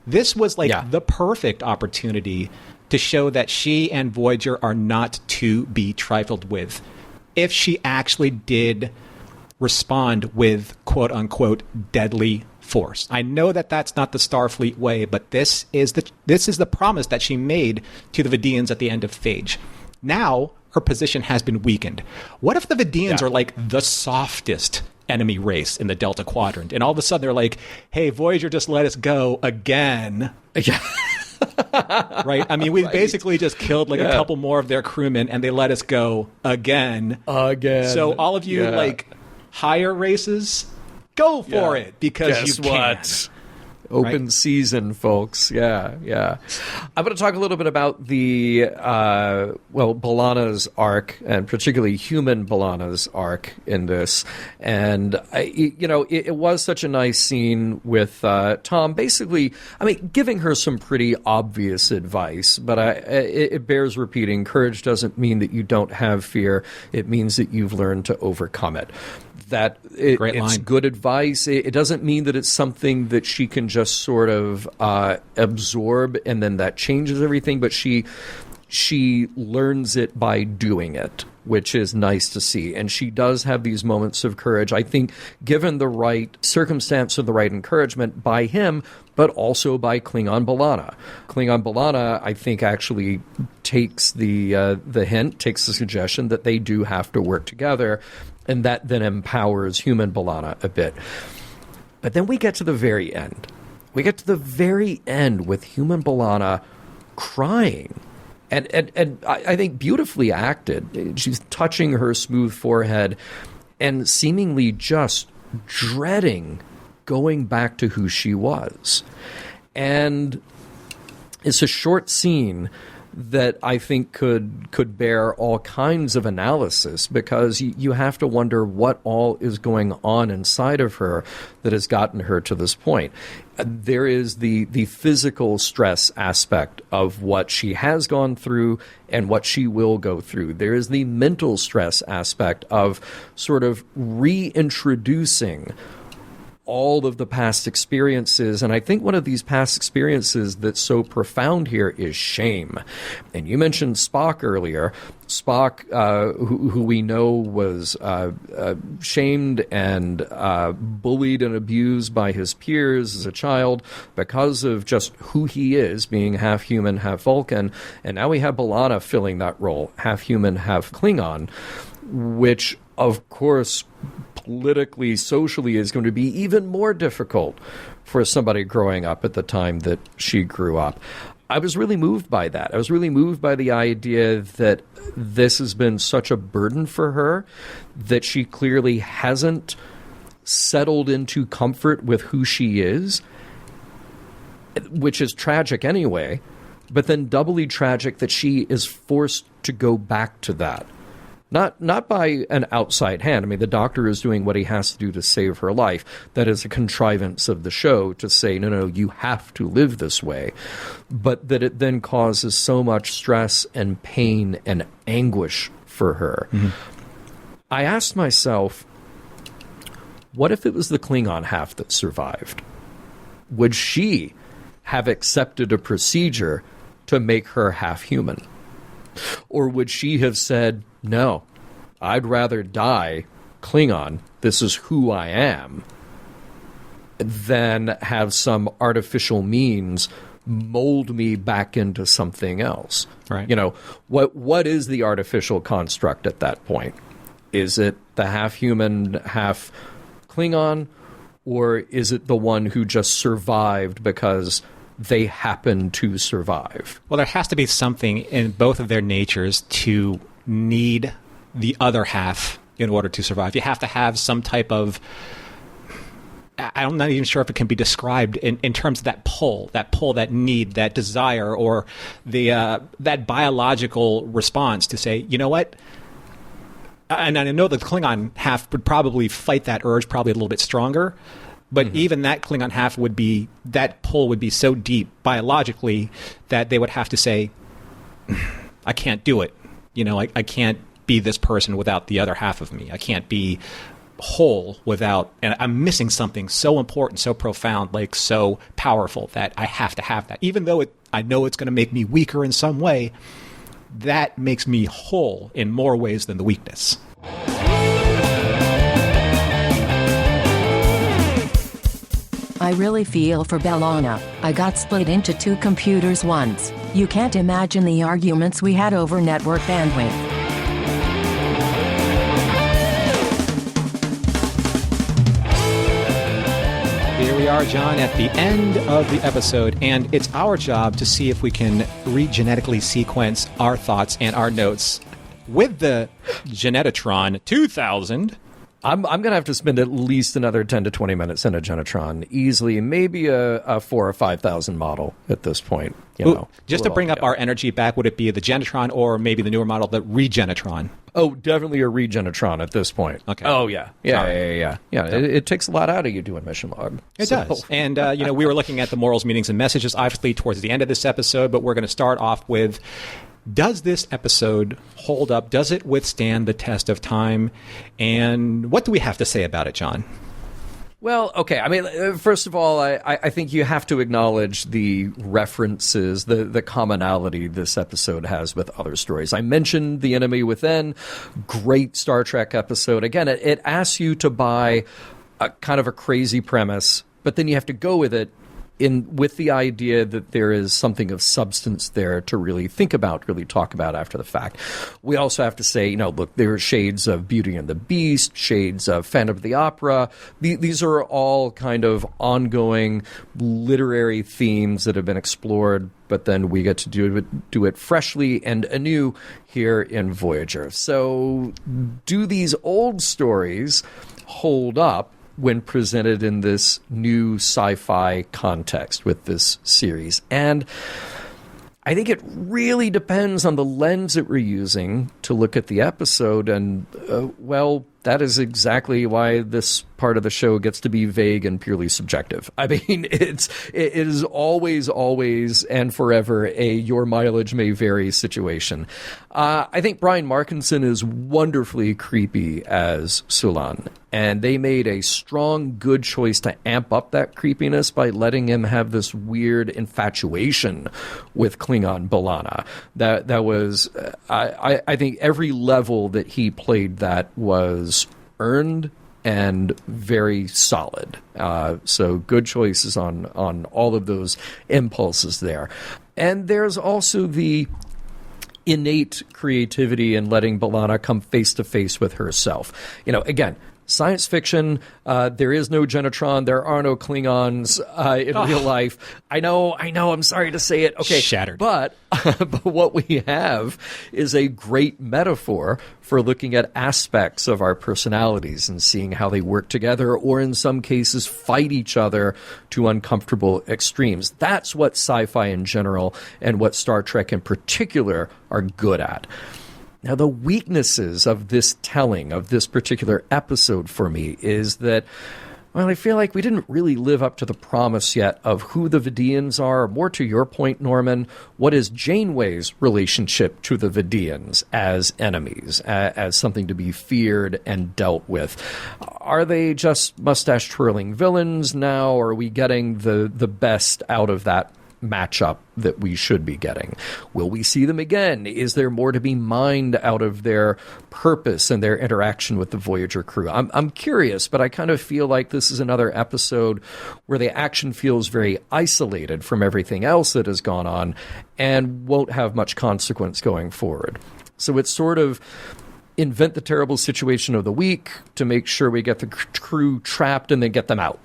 This was the perfect opportunity to show that she and Voyager are not to be trifled with. If she actually did respond with quote-unquote deadly force. I know that that's not the Starfleet way, but this is the promise that she made to the Vidiians at the end of Phage. Now, her position has been weakened. What if the Vidiians are like the softest enemy race in the Delta Quadrant, and all of a sudden they're like, hey, Voyager just let us go again. Yeah. Right? I mean, we basically just killed a couple more of their crewmen, and they let us go again. So all of you, higher races, go for it, because Guess you can. what? Open season, folks. Yeah. I'm going to talk a little bit about the, B'Elanna's arc, and particularly human B'Elanna's arc in this. And, it was such a nice scene with Tom basically, giving her some pretty obvious advice, but it bears repeating. Courage doesn't mean that you don't have fear. It means that you've learned to overcome it. It's good advice. It doesn't mean that it's something that she can just sort of absorb and then that changes everything, but she learns it by doing it, which is nice to see. And she does have these moments of courage, I think, given the right circumstance and the right encouragement by him, but also by Klingon B'Elanna. Klingon B'Elanna, I think, actually takes the hint, takes the suggestion that they do have to work together, and that then empowers human B'Elanna a bit. But then we get to the very end. We get to the very end with human B'Elanna crying. And I think beautifully acted. She's touching her smooth forehead and seemingly just dreading going back to who she was. And it's a short scene that I think could bear all kinds of analysis, because you have to wonder what all is going on inside of her that has gotten her to this point. There is the physical stress aspect of what she has gone through and what she will go through. There is the mental stress aspect of sort of reintroducing all of the past experiences. And I think one of these past experiences that's so profound here is shame. And you mentioned Spock earlier. Spock, who we know was shamed and bullied and abused by his peers as a child because of just who he is, being half human, half Vulcan. And now we have B'Elanna filling that role, half human, half Klingon, which, of course, politically, socially is going to be even more difficult for somebody growing up at the time that she grew up. I was really moved by that. I was really moved by the idea that this has been such a burden for her that she clearly hasn't settled into comfort with who she is, which is tragic anyway, but then doubly tragic that she is forced to go back to that. Not by an outside hand. I mean, the Doctor is doing what he has to do to save her life. That is a contrivance of the show to say, no, you have to live this way. But that it then causes so much stress and pain and anguish for her. Mm-hmm. I asked myself, what if it was the Klingon half that survived? Would she have accepted a procedure to make her half human? Or would she have said, no, I'd rather die Klingon. This is who I am. then have some artificial means mold me back into something else. Right. What is the artificial construct at that point? Is it the half human, half Klingon, or is it the one who just survived because they happen to survive? Well, there has to be something in both of their natures to need the other half in order to survive. You have to have some type of, I'm not even sure if it can be described in terms of that pull, that need, that desire, or that biological response to say, you know what? And I know the Klingon half would probably fight that urge probably a little bit stronger, but even that Klingon half that pull would be so deep biologically that they would have to say, I can't do it. I can't be this person without the other half of me. I can't be whole without, and I'm missing something so important, so profound, so powerful that I have to have that. Even though I know it's going to make me weaker in some way, that makes me whole in more ways than the weakness. I really feel for B'Elanna. I got split into two computers once. You can't imagine the arguments we had over network bandwidth. Here we are, John, at the end of the episode, and it's our job to see if we can regenetically sequence our thoughts and our notes with the Genetatron 2000. I'm going to have to spend at least another 10 to 20 minutes in a Genetron, easily, maybe a 4,000 or 5,000 model at this point. Just to bring up our energy back, would it be the Genetron or maybe the newer model, the Regenetron? Oh, definitely a Regenetron at this point. Okay. Oh, yeah. Yeah. It takes a lot out of you doing mission log. It does. And, we were looking at the morals, meanings, and messages, obviously, towards the end of this episode, but we're going to start off with, does this episode hold up? Does it withstand the test of time? And what do we have to say about it, John? Well, okay. I mean, first of all, I think you have to acknowledge the references, the commonality this episode has with other stories. I mentioned The Enemy Within, great Star Trek episode. Again, it asks you to buy a kind of a crazy premise, but then you have to go with it with the idea that there is something of substance there to really think about, really talk about after the fact. We also have to say, look, there are shades of Beauty and the Beast, shades of Phantom of the Opera. These are all kind of ongoing literary themes that have been explored, but then we get to do it freshly and anew here in Voyager. So do these old stories hold up when presented in this new sci-fi context with this series? And I think it really depends on the lens that we're using to look at the episode. And, that is exactly why this part of the show gets to be vague and purely subjective. I mean, it is always, and forever a your mileage may vary situation. I think Brian Markinson is wonderfully creepy as Sulan, and they made a strong, good choice to amp up that creepiness by letting him have this weird infatuation with Klingon B'Elanna. That was, I think every level that he played that was earned and very solid. So good choices on all of those impulses there. And there's also the innate creativity in letting B'Elanna come face to face with herself. Again, science fiction, there is no Genetron, there are no Klingons in real life. I know, I'm sorry to say it. Okay, shattered. But what we have is a great metaphor for looking at aspects of our personalities and seeing how they work together, or in some cases fight each other to uncomfortable extremes. That's what sci-fi in general and what Star Trek in particular are good at. Now, the weaknesses of this telling, of this particular episode for me, is that, I feel like we didn't really live up to the promise yet of who the Vidiians are. More to your point, Norman, what is Janeway's relationship to the Vidiians as enemies, as something to be feared and dealt with? Are they just mustache-twirling villains now, or are we getting the best out of that matchup that we should be getting. Will we see them again? Is there more to be mined out of their purpose and their interaction with the Voyager crew? I'm curious, but I kind of feel like this is another episode where the action feels very isolated from everything else that has gone on and won't have much consequence going forward. So it's sort of invent the terrible situation of the week to make sure we get the crew trapped and then get them out.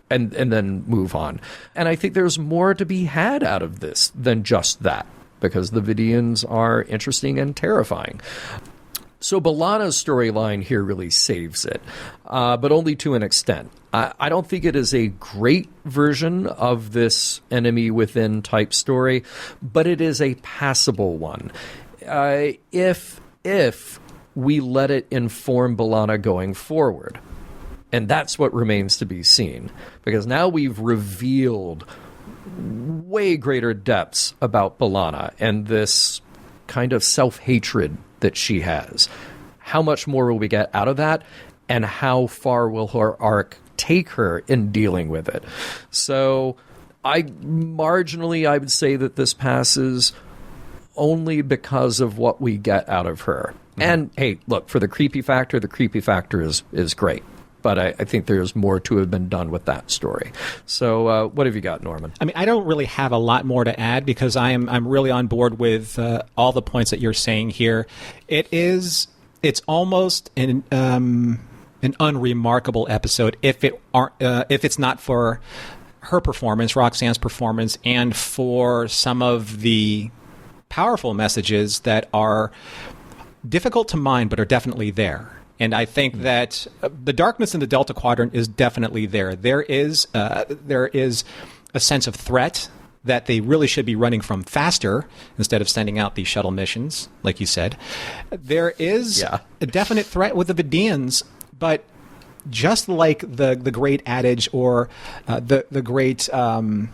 And then move on. And I think there's more to be had out of this than just that, because the Vidiians are interesting and terrifying. So B'Elanna's storyline here really saves it, but only to an extent. I don't think it is a great version of this enemy within type story, but it is a passable one. If we let it inform B'Elanna going forward. And that's what remains to be seen, because now we've revealed way greater depths about B'Elanna and this kind of self-hatred that she has. How much more will we get out of that, and how far will her arc take her in dealing with it? So I would say that this passes only because of what we get out of her. Mm-hmm. And hey, look, for the creepy factor is great. But I think there's more to have been done with that story. So what have you got, Norman? I mean, I don't really have a lot more to add, because I'm really on board with all the points that you're saying here. It's almost an unremarkable episode if it's not for her performance, Roxanne's performance, and for some of the powerful messages that are difficult to mine but are definitely there. And I think that the darkness in the Delta Quadrant is definitely there. There is a sense of threat that they really should be running from faster instead of sending out these shuttle missions, like you said. There is a definite threat with the Vidiians, but just like the great adage or the great the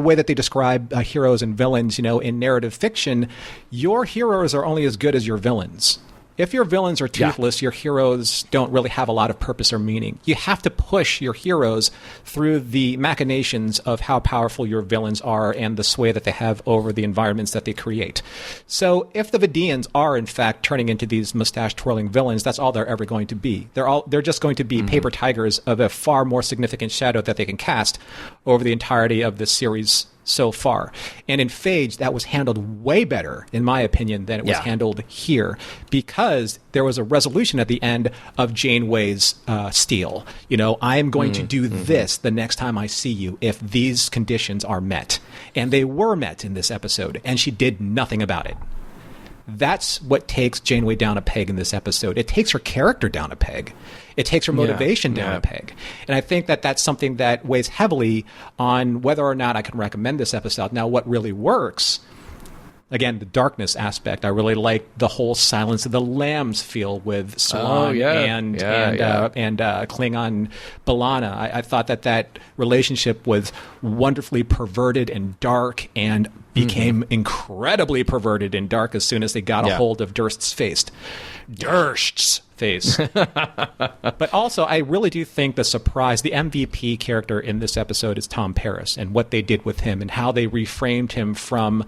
way that they describe heroes and villains, in narrative fiction, your heroes are only as good as your villains. If your villains are toothless, your heroes don't really have a lot of purpose or meaning. You have to push your heroes through the machinations of how powerful your villains are and the sway that they have over the environments that they create. So if the Vidiians are, in fact, turning into these mustache-twirling villains, that's all they're ever going to be. They're just going to be paper tigers of a far more significant shadow that they can cast over the entirety of this series so far. And in Phage, that was handled way better, in my opinion, than it was handled here, because there was a resolution at the end of Janeway's steal. I am going to do this the next time I see you if these conditions are met. And they were met in this episode, and she did nothing about it. That's what takes Janeway down a peg in this episode. It takes her character down a peg. It takes her motivation down a peg. And I think that that's something that weighs heavily on whether or not I can recommend this episode. Now, what really works, again, the darkness aspect, I really like the whole Silence of the Lambs feel with Salon and Klingon B'Elanna. I thought that relationship was wonderfully perverted and dark, and became incredibly perverted and dark as soon as they got a hold of Durst's face. But also, I really do think the MVP character in this episode is Tom Paris, and what they did with him and how they reframed him from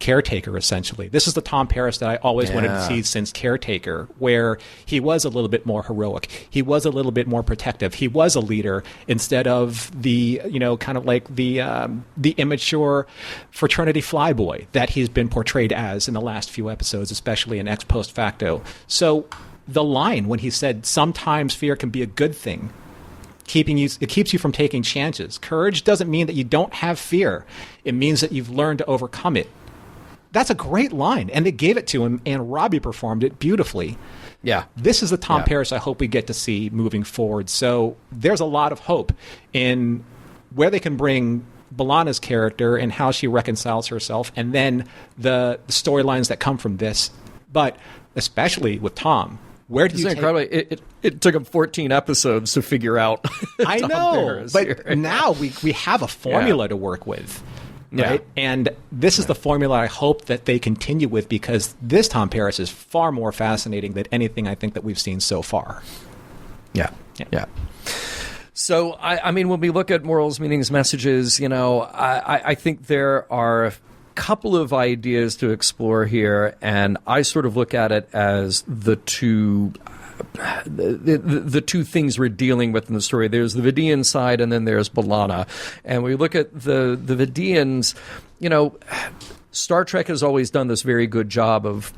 Caretaker, essentially. This is the Tom Paris that I always wanted to see since Caretaker, where he was a little bit more heroic. He was a little bit more protective. He was a leader instead of the, kind of like the immature fraternity flyboy that he's been portrayed as in the last few episodes, especially in Ex Post Facto. So the line when he said, "Sometimes fear can be a good thing," it keeps you from taking chances. Courage doesn't mean that you don't have fear. It means that you've learned to overcome it. That's a great line, and they gave it to him, and Robbie performed it beautifully. Yeah. This is the Tom Paris I hope we get to see moving forward. So there's a lot of hope in where they can bring B'Elanna's character and how she reconciles herself, and then the storylines that come from this. But especially with Tom, where do you take... incredible. It took him 14 episodes to figure out I know, Paris but here. Now we have a formula to work with. Right? And this is the formula I hope that they continue with, because this Tom Paris is far more fascinating than anything I think that we've seen so far. Yeah. So, I mean, when we look at morals, meanings, messages, I think there are a couple of ideas to explore here, and I sort of look at it as the two things we're dealing with in the story. There's the Vidiian side, and then there's B'Elanna. And we look at the Vidiians, Star Trek has always done this very good job of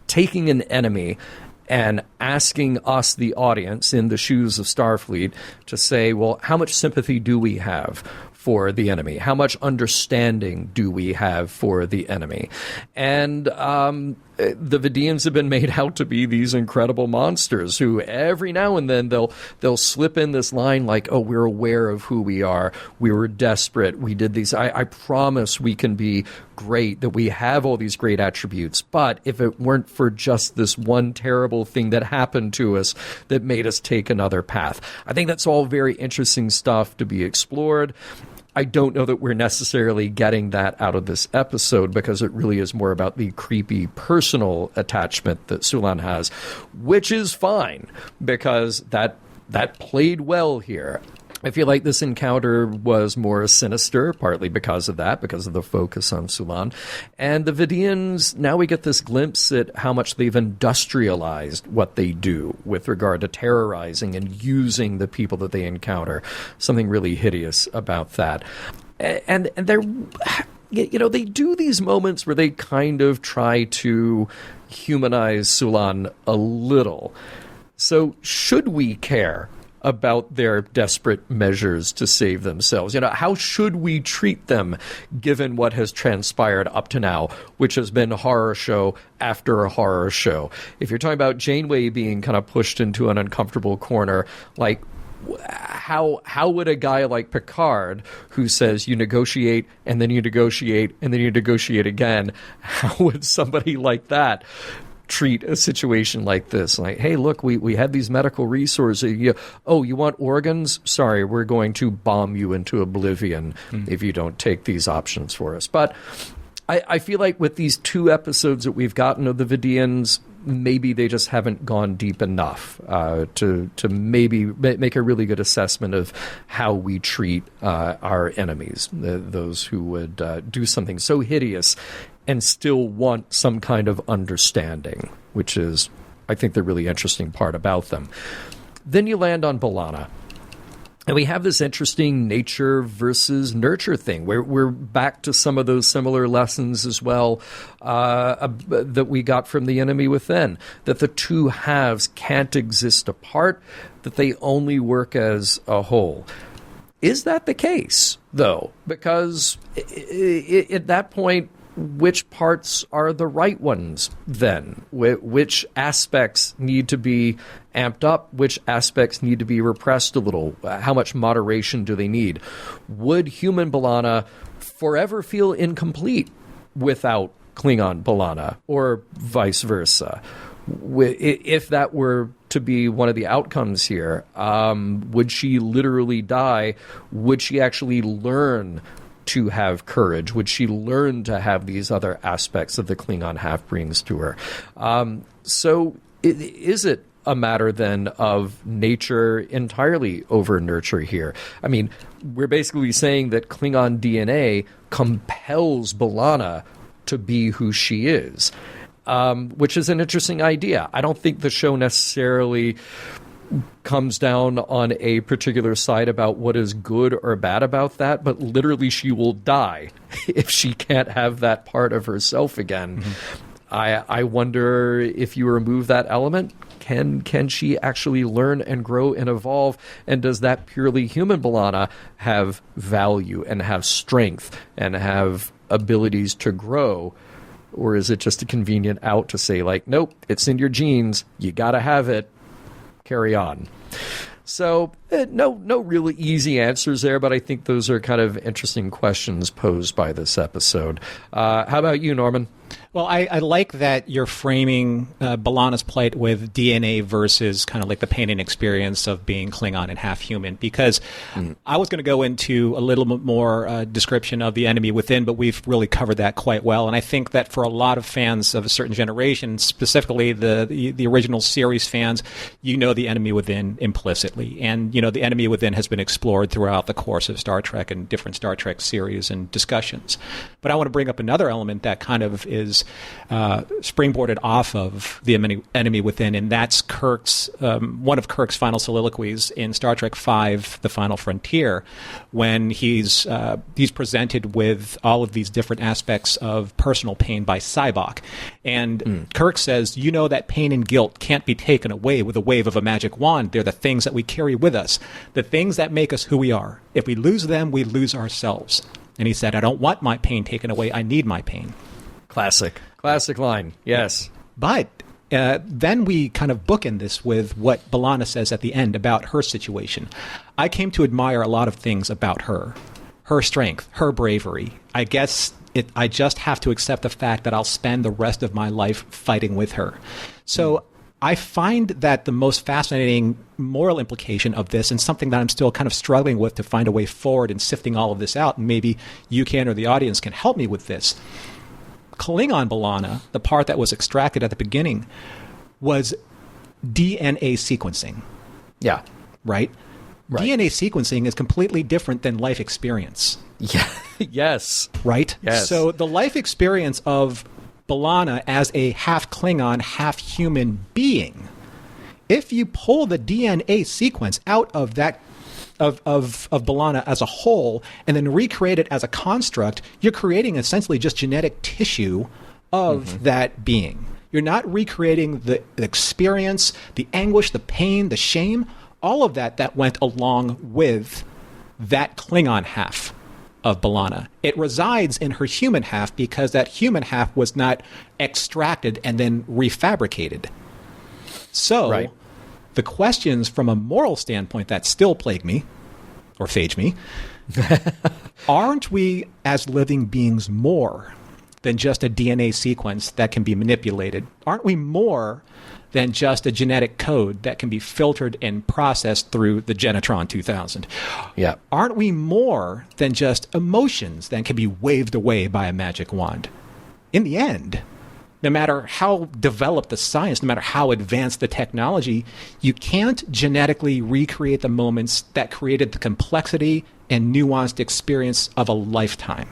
taking an enemy and asking us, the audience, in the shoes of Starfleet, to say, well, how much sympathy do we have for the enemy? How much understanding do we have for the enemy? And the Vidiians have been made out to be these incredible monsters who every now and then they'll slip in this line like, oh, we're aware of who we are. We were desperate. We did these. I promise we can be great, that we have all these great attributes. But if it weren't for just this one terrible thing that happened to us that made us take another path. I think that's all very interesting stuff to be explored. I don't know that we're necessarily getting that out of this episode because it really is more about the creepy personal attachment that Sulan has, which is fine because that played well here. I feel like this encounter was more sinister, partly because of that, because of the focus on Sulan. And the Vidiians, now we get this glimpse at how much they've industrialized what they do with regard to terrorizing and using the people that they encounter. Something really hideous about that. And they're... they do these moments where they kind of try to humanize Sulan a little. So should we care about their desperate measures to save themselves? How should we treat them given what has transpired up to now, which has been horror show after a horror show? If you're talking about Janeway being kind of pushed into an uncomfortable corner, like, how would a guy like Picard, who says you negotiate and then you negotiate and then you negotiate again, how would somebody like that treat a situation like this? Like, hey, look, we had these medical resources. You want organs? Sorry, we're going to bomb you into oblivion if you don't take these options for us. But I feel like with these two episodes that we've gotten of the Vidiians, maybe they just haven't gone deep enough to maybe make a really good assessment of how we treat our enemies, those who would do something so hideous and still want some kind of understanding, which is, I think, the really interesting part about them. Then you land on B'Elanna. And we have this interesting nature versus nurture thing. We're back to some of those similar lessons as well that we got from The Enemy Within, that the two halves can't exist apart, that they only work as a whole. Is that the case, though? Because at that point, which parts are the right ones then? Which aspects need to be amped up? Which aspects need to be repressed a little? How much moderation do they need? Would human B'Elanna forever feel incomplete without Klingon B'Elanna, or vice versa? If that were to be one of the outcomes here, would she literally die? Would she actually learn to have courage? Would she learn to have these other aspects that the Klingon half brings to her? So is it a matter then of nature entirely over nurture here? I mean, we're basically saying that Klingon DNA compels B'Elanna to be who she is, which is an interesting idea. I don't think the show necessarily comes down on a particular side about what is good or bad about that, but literally she will die if she can't have that part of herself again. I wonder if you remove that element, can she actually learn and grow and evolve? And does that purely human B'Elanna have value and have strength and have abilities to grow? Or is it just a convenient out to say, like, nope, it's in your genes, you gotta have it, carry on? So no really easy answers there, but I think those are kind of interesting questions posed by this episode. How about you, Norman? Well, I like that you're framing B'Elanna's plight with DNA versus kind of like the pain and experience of being Klingon and half human, because I was going to go into a little bit more description of the enemy within, but we've really covered that quite well. And I think that for a lot of fans of a certain generation, specifically the original series fans, you know the enemy within implicitly. And, you know, the enemy within has been explored throughout the course of Star Trek and different Star Trek series and discussions. But I want to bring up another element that kind of is springboarded off of the enemy within, and that's Kirk's one of Kirk's final soliloquies in Star Trek V: The Final Frontier, when he's presented with all of these different aspects of personal pain by Sybok, and Kirk says, "You know that pain and guilt can't be taken away with a wave of a magic wand. They're the things that we carry with us, the things that make us who we are. If we lose them, we lose ourselves." And he said, "I don't want my pain taken away. I need my pain." Classic line. Yes. But then we kind of bookend this with what B'Elanna says at the end about her situation. "I came to admire a lot of things about her. Her strength, her bravery. I guess I just have to accept the fact that I'll spend the rest of my life fighting with her." So I find that the most fascinating moral implication of this, and something that I'm still kind of struggling with to find a way forward in sifting all of this out, and maybe you can or the audience can help me with this. Klingon B'Elanna, the part that was extracted at the beginning, was DNA sequencing. Yeah. Right? DNA sequencing is completely different than life experience. Yeah. Yes. Right? Yes. So the life experience of B'Elanna as a half Klingon, half human being, if you pull the DNA sequence out of that of B'Elanna as a whole and then recreate it as a construct, you're creating essentially just genetic tissue of that being. You're not recreating the experience, the anguish, the pain, the shame, all of that went along with that Klingon half of B'Elanna. It resides in her human half because that human half was not extracted and then refabricated. So the questions from a moral standpoint that still plague me, or phage me, aren't we as living beings more than just a DNA sequence that can be manipulated? Aren't we more than just a genetic code that can be filtered and processed through the Genetron 2000? Yeah. Aren't we more than just emotions that can be waved away by a magic wand? In the end, no matter how developed the science, no matter how advanced the technology, you can't genetically recreate the moments that created the complexity and nuanced experience of a lifetime.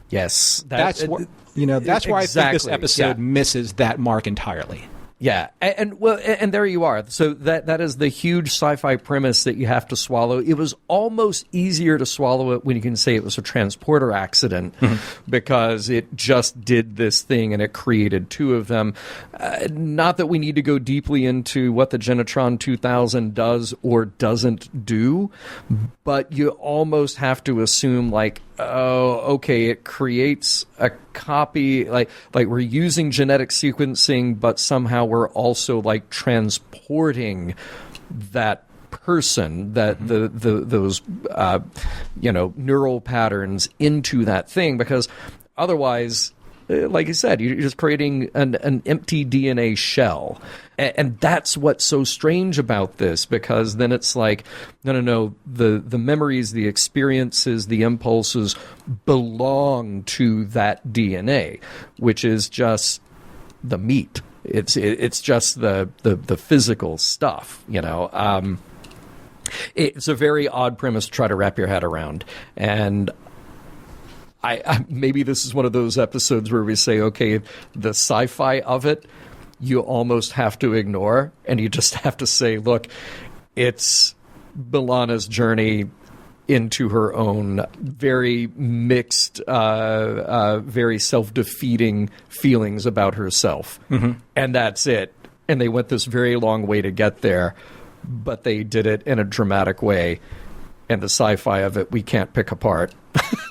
Yes. That's where I think this episode misses that mark entirely. Yeah, and there you are. So that is the huge sci-fi premise that you have to swallow. It was almost easier to swallow it when you can say it was a transporter accident because it just did this thing and it created two of them. Not that we need to go deeply into what the Genetron 2000 does or doesn't do, but you almost have to assume like, oh, okay, it creates a copy, like we're using genetic sequencing, but somehow we're also like transporting that person, that those neural patterns into that thing, because otherwise, like you said, you're just creating an empty DNA shell. And that's what's so strange about this, because then it's like, no, the memories, the experiences, the impulses belong to that DNA, which is just the meat. It's just the physical stuff, It's a very odd premise to try to wrap your head around. And I maybe this is one of those episodes where we say, okay, the sci-fi of it, you almost have to ignore, and you just have to say, look, it's B'Elanna's journey into her own very mixed, very self-defeating feelings about herself. And that's it. And they went this very long way to get there, but they did it in a dramatic way. And the sci-fi of it, we can't pick apart.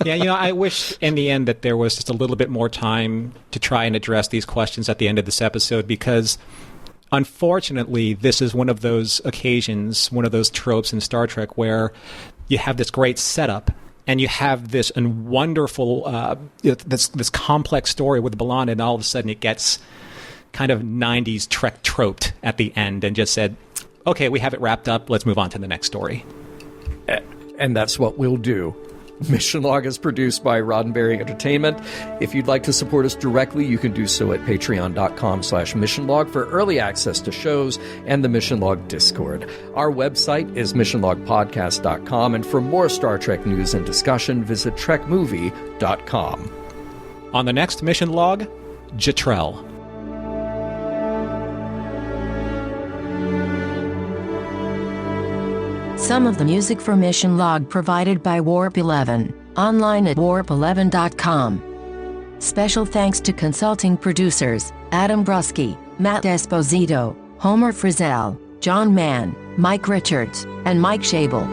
Yeah, I wish in the end that there was just a little bit more time to try and address these questions at the end of this episode, because unfortunately, this is one of those occasions, one of those tropes in Star Trek where you have this great setup and you have this wonderful, this complex story with B'Elanna, and all of a sudden it gets kind of 90s Trek troped at the end and just said, okay, we have it wrapped up, let's move on to the next story. And that's what we'll do. Mission Log is produced by Roddenberry Entertainment. If you'd like to support us directly, you can do so at patreon.com/missionlog for early access to shows and the Mission Log Discord. Our website is missionlogpodcast.com, and for more Star Trek news and discussion, visit trekmovie.com. On the next Mission Log, Jetrel. Some of the music for Mission Log provided by Warp 11, online at warp11.com. Special thanks to consulting producers, Adam Brusky, Matt Esposito, Homer Frizzell, John Mann, Mike Richards, and Mike Schabel.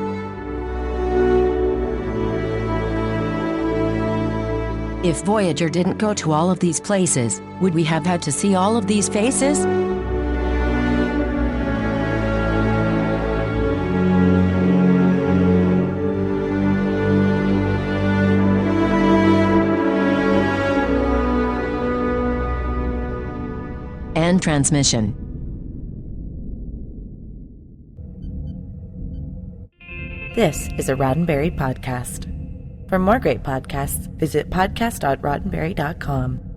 If Voyager didn't go to all of these places, would we have had to see all of these faces? End transmission. This is a Roddenberry podcast. For more great podcasts, visit podcast.roddenberry.com.